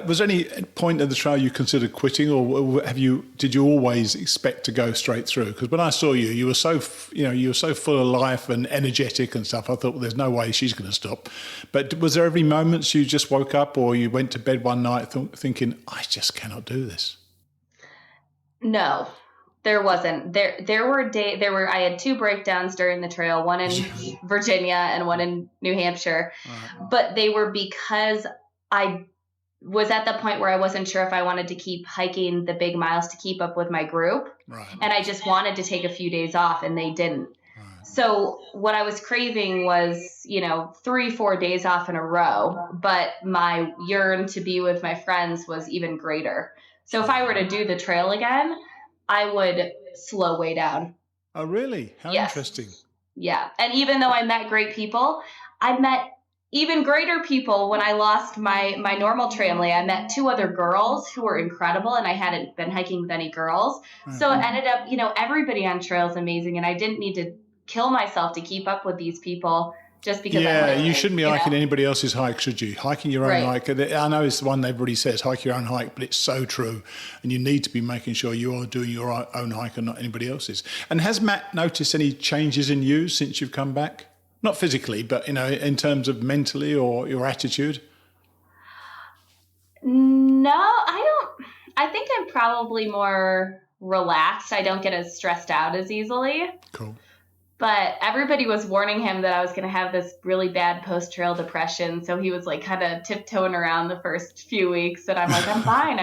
was there any point in the trail you considered quitting, or did you always expect to go straight through? Because when I saw you, you were so full of life and energetic and stuff. I thought, well, there's no way she's going to stop. But was there every moment you just woke up or you went to bed one night thinking, I just cannot do this? No. There wasn't. I had 2 breakdowns during the trail, one in Virginia and one in New Hampshire. But they were because I was at the point where I wasn't sure if I wanted to keep hiking the big miles to keep up with my group. Right. And I just wanted to take a few days off, and they didn't. Right. So what I was craving was, 3-4 days off in a row, but my yearn to be with my friends was even greater. So if I were to do the trail again, I would slow way down. Oh, really? How interesting. Yeah. And even though I met great people, I met even greater people when I lost my normal family. I met 2 other girls who were incredible, and I hadn't been hiking with any girls. Mm-hmm. So it ended up, everybody on trail is amazing, and I didn't need to kill myself to keep up with these people. Just because you shouldn't be hiking anybody else's hike, should you? Hiking your own hike. I know it's the one everybody says, hike your own hike, but it's so true. And you need to be making sure you are doing your own hike and not anybody else's. And has Matt noticed any changes in you since you've come back? Not physically, but, in terms of mentally or your attitude? No, I don't. I think I'm probably more relaxed. I don't get as stressed out as easily. Cool. But everybody was warning him that I was going to have this really bad post-trail depression. So he was like kind of tiptoeing around the first few weeks. And I'm like, I'm fine,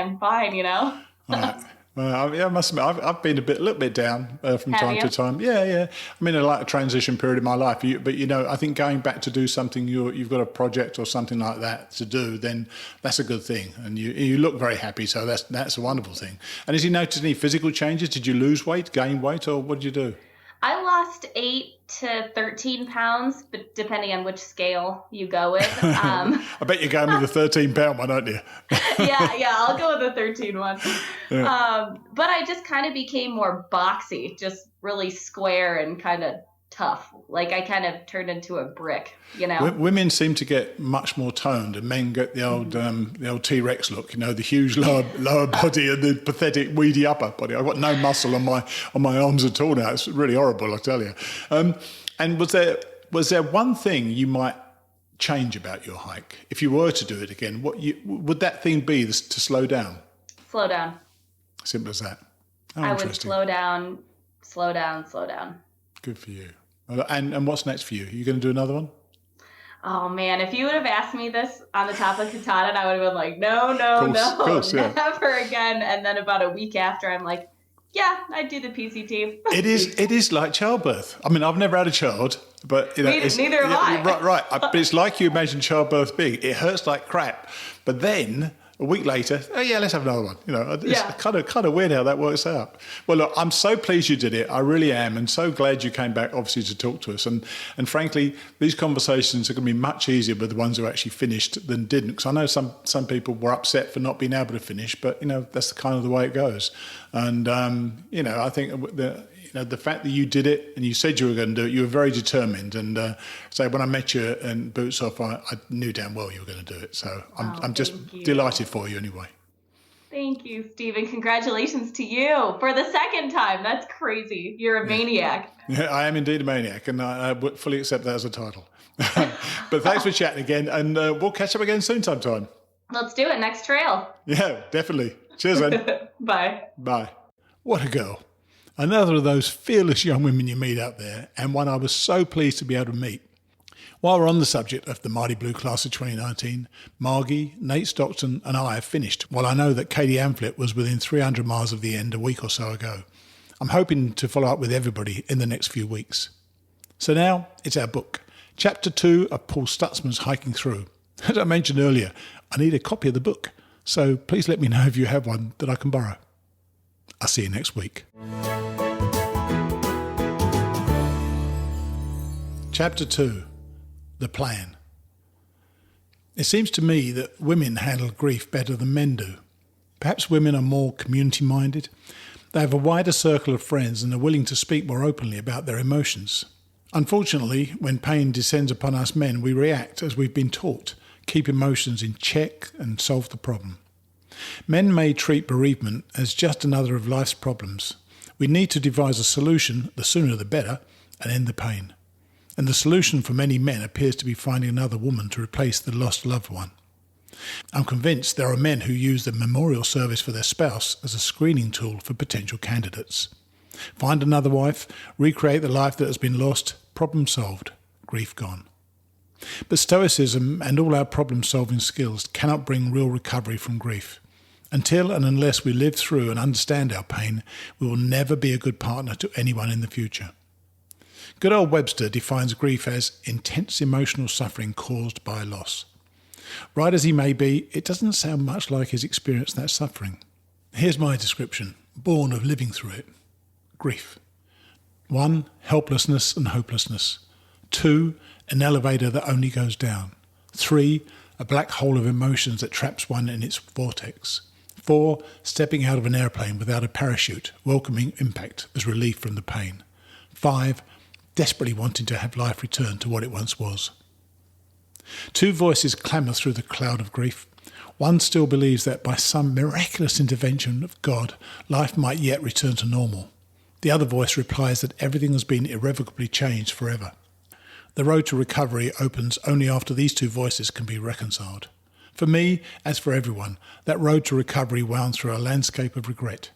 All right. Well, I must admit, I've been a little bit down from time to time. Yeah. I'm in a transition period in my life. But I think going back to do something, you've got a project or something like that to do, then that's a good thing. And you look very happy. So that's a wonderful thing. And has he noticed any physical changes? Did you lose weight, gain weight, or what did you do? I lost 8 to 13 pounds, but depending on which scale you go with. I bet you're going with the 13-pound one, aren't you? yeah, I'll go with the 13 one. Yeah. But I just kind of became more boxy, just really square and kind of tough. Like I kind of turned into a brick, Women seem to get much more toned, and men get the old T-Rex look, the huge lower body and the pathetic weedy upper body. I've got no muscle on my arms at all now. It's really horrible, I tell you. And was there one thing you might change about your hike if you were to do it again? What would that thing be? To slow down? Slow down. Simple as that. Oh, I would slow down. Good for you. And what's next for you? Are you going to do another one? Oh, man. If you would have asked me this on the top of Katahdin, I would have been like, no, never again. And then about a week after, I'm like, yeah, I'd do the PCT. It is like childbirth. I mean, I've never had a child, but neither have I. Right. But it's like you imagine childbirth being. It hurts like crap. But then A week later, oh yeah, let's have another one. It's kind of weird how that works out. Well, look, I'm so pleased you did it. I really am, and so glad you came back, obviously, to talk to us. And frankly, these conversations are going to be much easier with the ones who actually finished than didn't. Because I know some people were upset for not being able to finish, but that's the kind of the way it goes. And I think the fact that you did it and you said you were going to do it, you were very determined. And so when I met you in Boots Off, I knew damn well you were going to do it. So I'm just delighted for you anyway. Thank you, Stephen. Congratulations to you for the second time. That's crazy. You're a maniac. Yeah, I am indeed a maniac, and I would fully accept that as a title. But thanks for chatting again, and we'll catch up again soon sometime. Let's do it. Next trail. Yeah, definitely. Cheers, then. Bye. Bye. What a girl. Another of those fearless young women you meet out there, and one I was so pleased to be able to meet. While we're on the subject of the Mighty Blue class of 2019, Margi, Nate Stockton and I have finished, while I know that Katie Amphlett was within 300 miles of the end a week or so ago. I'm hoping to follow up with everybody in the next few weeks. So now it's our book, Chapter 2 of Paul Stutzman's Hiking Through. As I mentioned earlier, I need a copy of the book, so please let me know if you have one that I can borrow. I'll see you next week. Chapter 2, The Plan. It seems to me that women handle grief better than men do. Perhaps women are more community-minded. They have a wider circle of friends and are willing to speak more openly about their emotions. Unfortunately, when pain descends upon us men, we react as we've been taught, keep emotions in check and solve the problem. Men may treat bereavement as just another of life's problems. We need to devise a solution, the sooner the better, and end the pain. And the solution for many men appears to be finding another woman to replace the lost loved one. I'm convinced there are men who use the memorial service for their spouse as a screening tool for potential candidates. Find another wife, recreate the life that has been lost, problem solved, grief gone. But Stoicism and all our problem-solving skills cannot bring real recovery from grief. Until and unless we live through and understand our pain, we will never be a good partner to anyone in the future. Good old Webster defines grief as intense emotional suffering caused by loss. Right as he may be, it doesn't sound much like he's experienced that suffering. Here's my description, born of living through it. Grief. 1. Helplessness and hopelessness. 2. An elevator that only goes down. 3. A black hole of emotions that traps one in its vortex. 4. Stepping out of an airplane without a parachute, welcoming impact as relief from the pain. 5. Desperately wanting to have life return to what it once was. 2 voices clamour through the cloud of grief. One still believes that by some miraculous intervention of God, life might yet return to normal. The other voice replies that everything has been irrevocably changed forever. The road to recovery opens only after these 2 voices can be reconciled. For me, as for everyone, that road to recovery wound through a landscape of regret.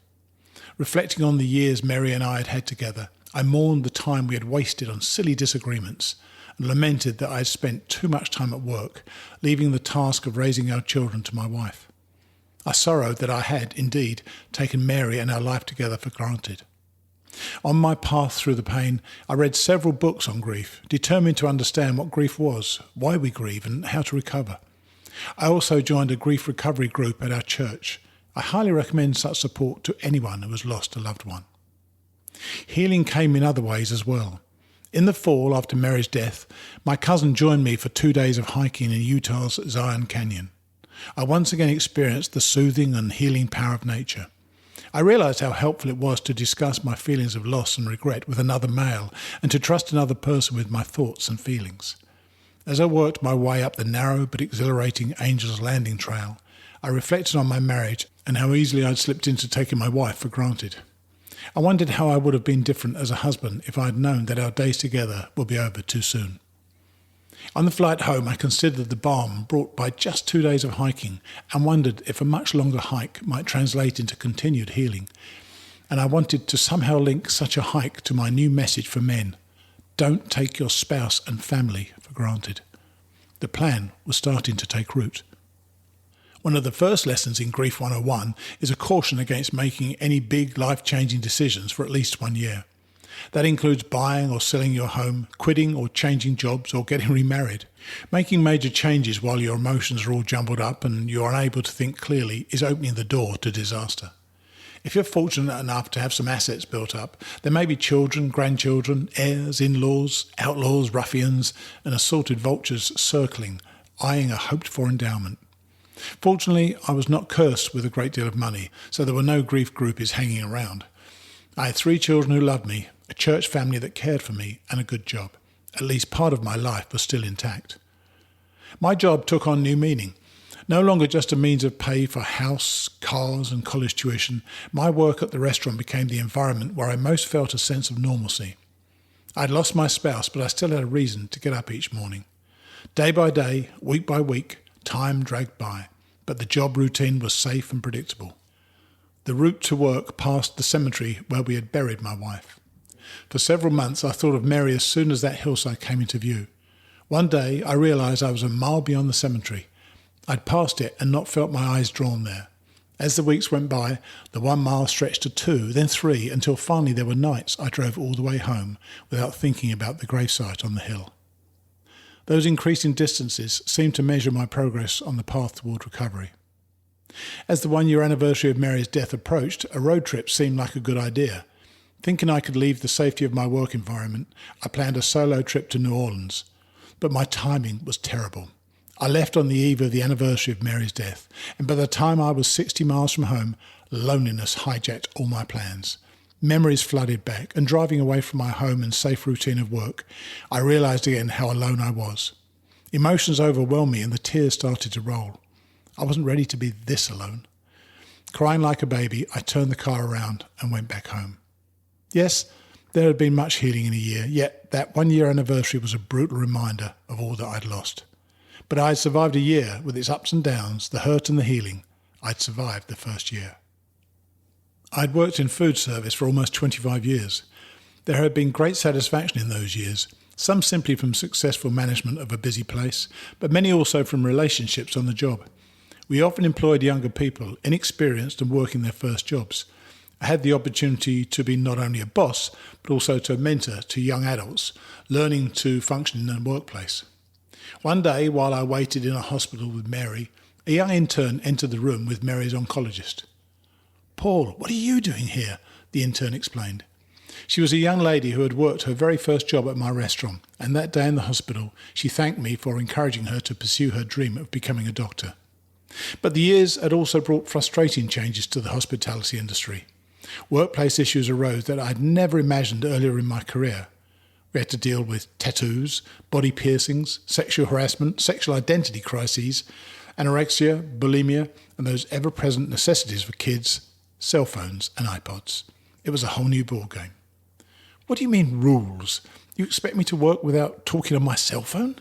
Reflecting on the years Mary and I had had together, I mourned the time we had wasted on silly disagreements and lamented that I had spent too much time at work, leaving the task of raising our children to my wife. I sorrowed that I had, indeed, taken Mary and our life together for granted. On my path through the pain, I read several books on grief, determined to understand what grief was, why we grieve, and how to recover. I also joined a grief recovery group at our church. I highly recommend such support to anyone who has lost a loved one. Healing came in other ways as well. In the fall, after Mary's death, my cousin joined me for 2 days of hiking in Utah's Zion Canyon. I once again experienced the soothing and healing power of nature. I realised how helpful it was to discuss my feelings of loss and regret with another male and to trust another person with my thoughts and feelings. As I worked my way up the narrow but exhilarating Angel's Landing Trail, I reflected on my marriage and how easily I'd slipped into taking my wife for granted. I wondered how I would have been different as a husband if I had known that our days together would be over too soon. On the flight home, I considered the balm brought by just 2 days of hiking and wondered if a much longer hike might translate into continued healing. And I wanted to somehow link such a hike to my new message for men. Don't take your spouse and family for granted. The plan was starting to take root. One of the first lessons in Grief 101 is a caution against making any big life-changing decisions for at least 1 year. That includes buying or selling your home, quitting or changing jobs, or getting remarried. Making major changes while your emotions are all jumbled up and you're unable to think clearly is opening the door to disaster. If you're fortunate enough to have some assets built up, there may be children, grandchildren, heirs, in-laws, outlaws, ruffians, and assorted vultures circling, eyeing a hoped-for endowment. Fortunately, I was not cursed with a great deal of money, so there were no grief groupies hanging around. I had 3 children who loved me, a church family that cared for me, and a good job. At least part of my life was still intact. My job took on new meaning. No longer just a means of pay for house, cars and college tuition, my work at the restaurant became the environment where I most felt a sense of normalcy. I'd lost my spouse, but I still had a reason to get up each morning. Day by day, week by week, time dragged by, but the job routine was safe and predictable. The route to work passed the cemetery where we had buried my wife. For several months I thought of Mary as soon as that hillside came into view. One day I realised I was a mile beyond the cemetery. I'd passed it and not felt my eyes drawn there. As the weeks went by, the 1 mile stretched to 2, then 3, until finally there were nights I drove all the way home without thinking about the gravesite on the hill. Those increasing distances seemed to measure my progress on the path toward recovery. As the 1-year anniversary of Mary's death approached, a road trip seemed like a good idea. Thinking I could leave the safety of my work environment, I planned a solo trip to New Orleans. But my timing was terrible. I left on the eve of the anniversary of Mary's death, and by the time I was 60 miles from home, loneliness hijacked all my plans. Memories flooded back, and driving away from my home and safe routine of work, I realised again how alone I was. Emotions overwhelmed me and the tears started to roll. I wasn't ready to be this alone. Crying like a baby, I turned the car around and went back home. Yes, there had been much healing in a year, yet that 1-year anniversary was a brutal reminder of all that I'd lost. But I had survived a year with its ups and downs, the hurt and the healing. I'd survived the first year. I'd worked in food service for almost 25 years. There had been great satisfaction in those years, some simply from successful management of a busy place, but many also from relationships on the job. We often employed younger people, inexperienced and working their first jobs. I had the opportunity to be not only a boss, but also to mentor to young adults, learning to function in the workplace. One day, while I waited in a hospital with Mary, a young intern entered the room with Mary's oncologist. "Paul, what are you doing here?" the intern explained. She was a young lady who had worked her very first job at my restaurant, and that day in the hospital, she thanked me for encouraging her to pursue her dream of becoming a doctor. But the years had also brought frustrating changes to the hospitality industry. Workplace issues arose that I'd never imagined earlier in my career. We had to deal with tattoos, body piercings, sexual harassment, sexual identity crises, anorexia, bulimia, and those ever-present necessities for kids, cell phones and iPods. It was a whole new ballgame. "What do you mean rules? You expect me to work without talking on my cell phone?"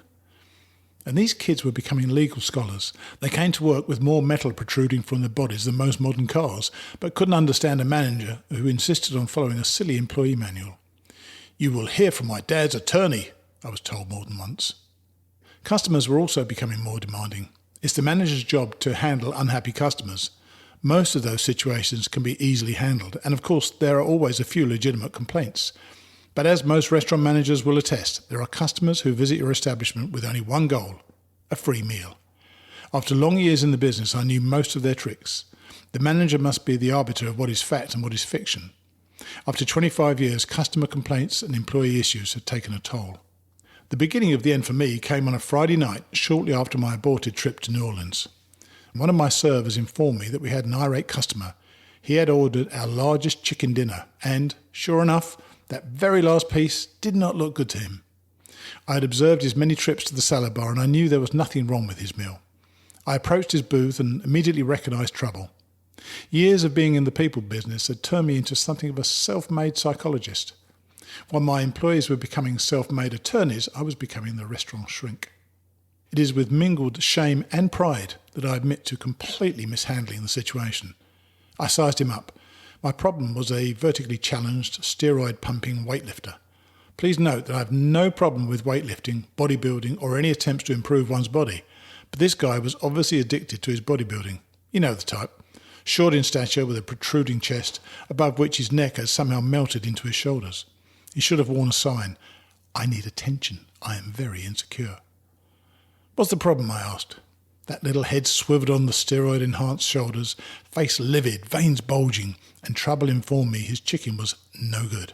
And these kids were becoming legal scholars. They came to work with more metal protruding from their bodies than most modern cars, but couldn't understand a manager who insisted on following a silly employee manual. "You will hear from my dad's attorney," I was told more than once. Customers were also becoming more demanding. It's the manager's job to handle unhappy customers. Most of those situations can be easily handled, and of course there are always a few legitimate complaints. But as most restaurant managers will attest, there are customers who visit your establishment with only one goal: a free meal. After long years in the business, I knew most of their tricks. The manager must be the arbiter of what is fact and what is fiction. After 25 years, customer complaints and employee issues had taken a toll. The beginning of the end for me came on a Friday night shortly after my aborted trip to New Orleans. One of my servers informed me that we had an irate customer. He had ordered our largest chicken dinner and, sure enough, that very last piece did not look good to him. I had observed his many trips to the salad bar and I knew there was nothing wrong with his meal. I approached his booth and immediately recognised trouble. Years of being in the people business had turned me into something of a self-made psychologist. While my employees were becoming self-made attorneys, I was becoming the restaurant shrink. It is with mingled shame and pride that I admit to completely mishandling the situation. I sized him up. My problem was a vertically challenged, steroid-pumping weightlifter. Please note that I have no problem with weightlifting, bodybuilding, or any attempts to improve one's body, but this guy was obviously addicted to his bodybuilding. You know the type. Short in stature with a protruding chest, above which his neck had somehow melted into his shoulders. He should have worn a sign. I need attention. I am very insecure. What's the problem, I asked. That little head swivered on the steroid-enhanced shoulders, face livid, veins bulging, and Trouble informed me his chicken was no good.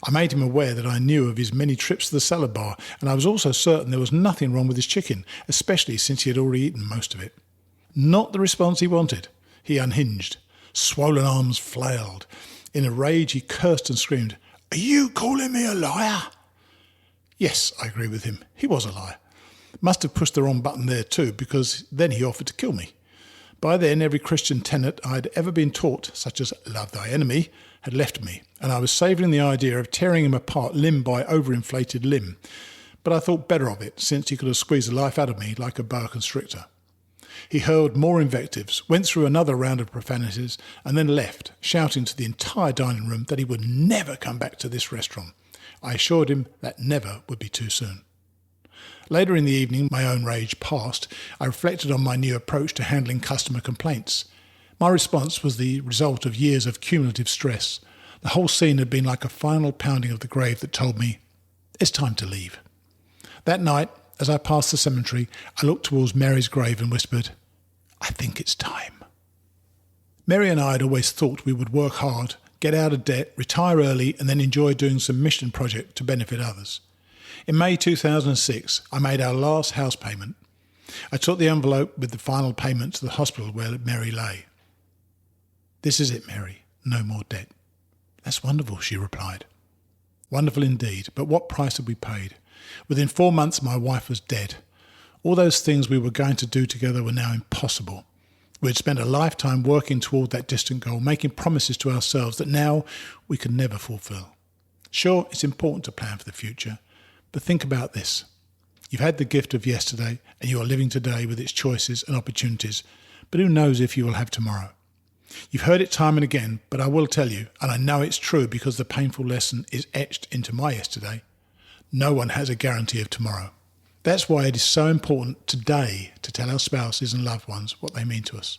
I made him aware that I knew of his many trips to the salad bar, and I was also certain there was nothing wrong with his chicken, especially since he had already eaten most of it. Not the response he wanted. He unhinged. Swollen arms flailed. In a rage, he cursed and screamed, "Are you calling me a liar?" Yes, I agree with him. He was a liar. Must have pushed the wrong button there too, because then he offered to kill me. By then, every Christian tenet I'd ever been taught, such as love thy enemy, had left me, and I was savouring the idea of tearing him apart limb by overinflated limb. But I thought better of it, since he could have squeezed the life out of me like a boa constrictor. He hurled more invectives, went through another round of profanities, and then left, shouting to the entire dining room that he would never come back to this restaurant. I assured him that never would be too soon. Later in the evening, my own rage past, I reflected on my new approach to handling customer complaints. My response was the result of years of cumulative stress. The whole scene had been like a final pounding of the grave that told me, it's time to leave. That night, as I passed the cemetery, I looked towards Mary's grave and whispered, I think it's time. Mary and I had always thought we would work hard, get out of debt, retire early, and then enjoy doing some mission project to benefit others. In May 2006, I made our last house payment. I took the envelope with the final payment to the hospital where Mary lay. This is it, Mary. No more debt. That's wonderful, she replied. Wonderful indeed, but what price had we paid? Within 4 months, my wife was dead. All those things we were going to do together were now impossible. We had spent a lifetime working toward that distant goal, making promises to ourselves that now we could never fulfill. Sure, it's important to plan for the future, but think about this. You've had the gift of yesterday, and you are living today with its choices and opportunities, but who knows if you will have tomorrow? You've heard it time and again, but I will tell you, and I know it's true because the painful lesson is etched into my yesterday. No one has a guarantee of tomorrow. That's why it is so important today to tell our spouses and loved ones what they mean to us.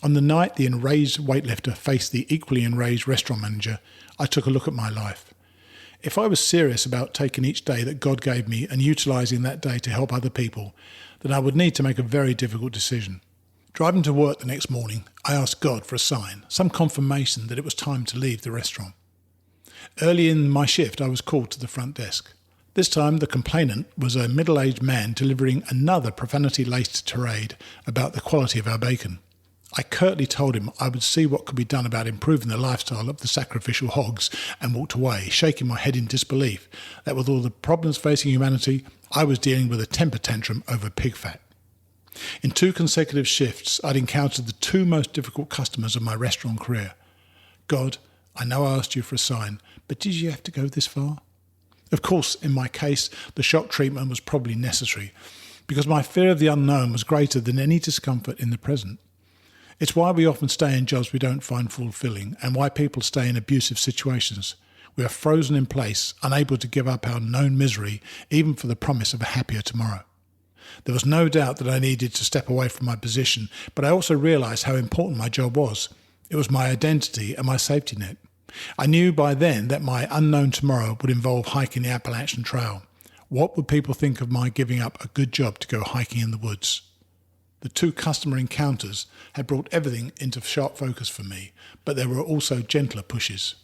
On the night the enraged weightlifter faced the equally enraged restaurant manager, I took a look at my life. If I was serious about taking each day that God gave me and utilising that day to help other people, then I would need to make a very difficult decision. Driving to work the next morning, I asked God for a sign, some confirmation that it was time to leave the restaurant. Early in my shift, I was called to the front desk. This time, the complainant was a middle-aged man delivering another profanity-laced tirade about the quality of our bacon. I curtly told him I would see what could be done about improving the lifestyle of the sacrificial hogs and walked away, shaking my head in disbelief that with all the problems facing humanity, I was dealing with a temper tantrum over pig fat. In 2 consecutive shifts, I'd encountered the 2 most difficult customers of my restaurant career. God, I know I asked you for a sign, but did you have to go this far? Of course, in my case, the shock treatment was probably necessary, because my fear of the unknown was greater than any discomfort in the present. It's why we often stay in jobs we don't find fulfilling, and why people stay in abusive situations. We are frozen in place, unable to give up our known misery, even for the promise of a happier tomorrow. There was no doubt that I needed to step away from my position, but I also realised how important my job was. It was my identity and my safety net. I knew by then that my unknown tomorrow would involve hiking the Appalachian Trail. What would people think of my giving up a good job to go hiking in the woods? The 2 customer encounters had brought everything into sharp focus for me, but there were also gentler pushes.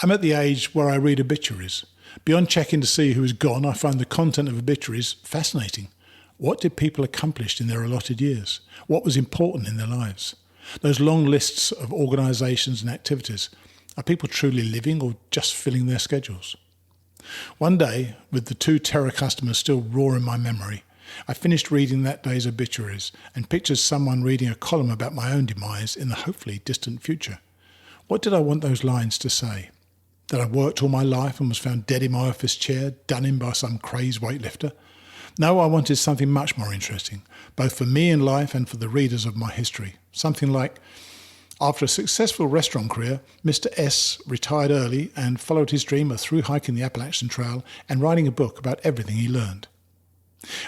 I'm at the age where I read obituaries. Beyond checking to see who is gone, I find the content of obituaries fascinating. What did people accomplish in their allotted years? What was important in their lives? Those long lists of organisations and activities, are people truly living or just filling their schedules? One day, with the 2 terror customers still raw in my memory, I finished reading that day's obituaries and pictured someone reading a column about my own demise in the hopefully distant future. What did I want those lines to say? That I worked all my life and was found dead in my office chair, done in by some crazed weightlifter? No, I wanted something much more interesting, both for me in life and for the readers of my history. Something like, after a successful restaurant career, Mr. S retired early and followed his dream of through hiking the Appalachian Trail and writing a book about everything he learned.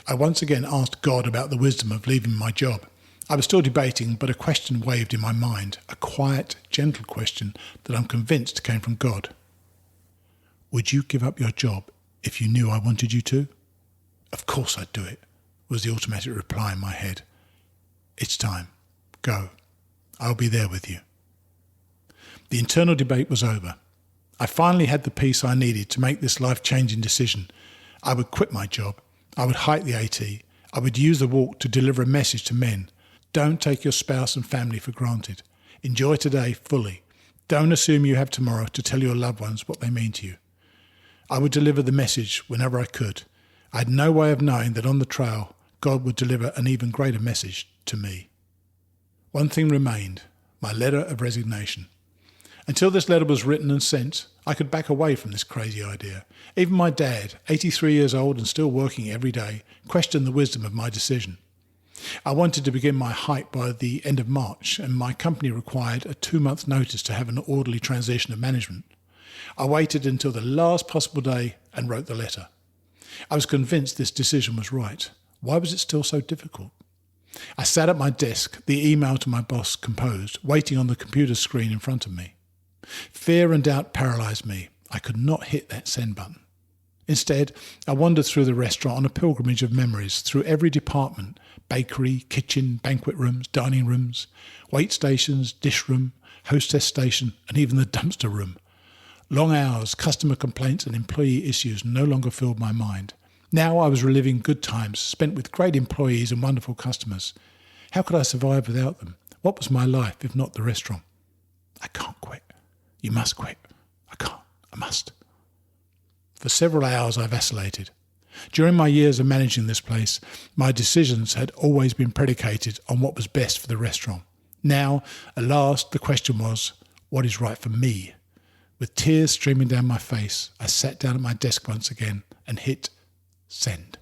I once again asked God about the wisdom of leaving my job. I was still debating, but a question waved in my mind, a quiet, gentle question that I'm convinced came from God. Would you give up your job if you knew I wanted you to? Of course I'd do it, was the automatic reply in my head. It's time. Go. I'll be there with you. The internal debate was over. I finally had the peace I needed to make this life-changing decision. I would quit my job. I would hike the AT. I would use the walk to deliver a message to men. Don't take your spouse and family for granted. Enjoy today fully. Don't assume you have tomorrow to tell your loved ones what they mean to you. I would deliver the message whenever I could. I had no way of knowing that on the trail, God would deliver an even greater message to me. One thing remained, my letter of resignation. Until this letter was written and sent, I could back away from this crazy idea. Even my dad, 83 years old and still working every day, questioned the wisdom of my decision. I wanted to begin my hike by the end of March, and my company required a 2-month notice to have an orderly transition of management. I waited until the last possible day and wrote the letter. I was convinced this decision was right. Why was it still so difficult? I sat at my desk, the email to my boss composed, waiting on the computer screen in front of me. Fear and doubt paralysed me. I could not hit that send button. Instead, I wandered through the restaurant on a pilgrimage of memories, through every department: bakery, kitchen, banquet rooms, dining rooms, wait stations, dish room, hostess station, and even the dumpster room. Long hours, customer complaints and employee issues no longer filled my mind. Now I was reliving good times spent with great employees and wonderful customers. How could I survive without them? What was my life if not the restaurant? I can't quit. You must quit. I can't. I must. For several hours I vacillated. During my years of managing this place, my decisions had always been predicated on what was best for the restaurant. Now, at last, the question was, what is right for me? With tears streaming down my face, I sat down at my desk once again and hit send.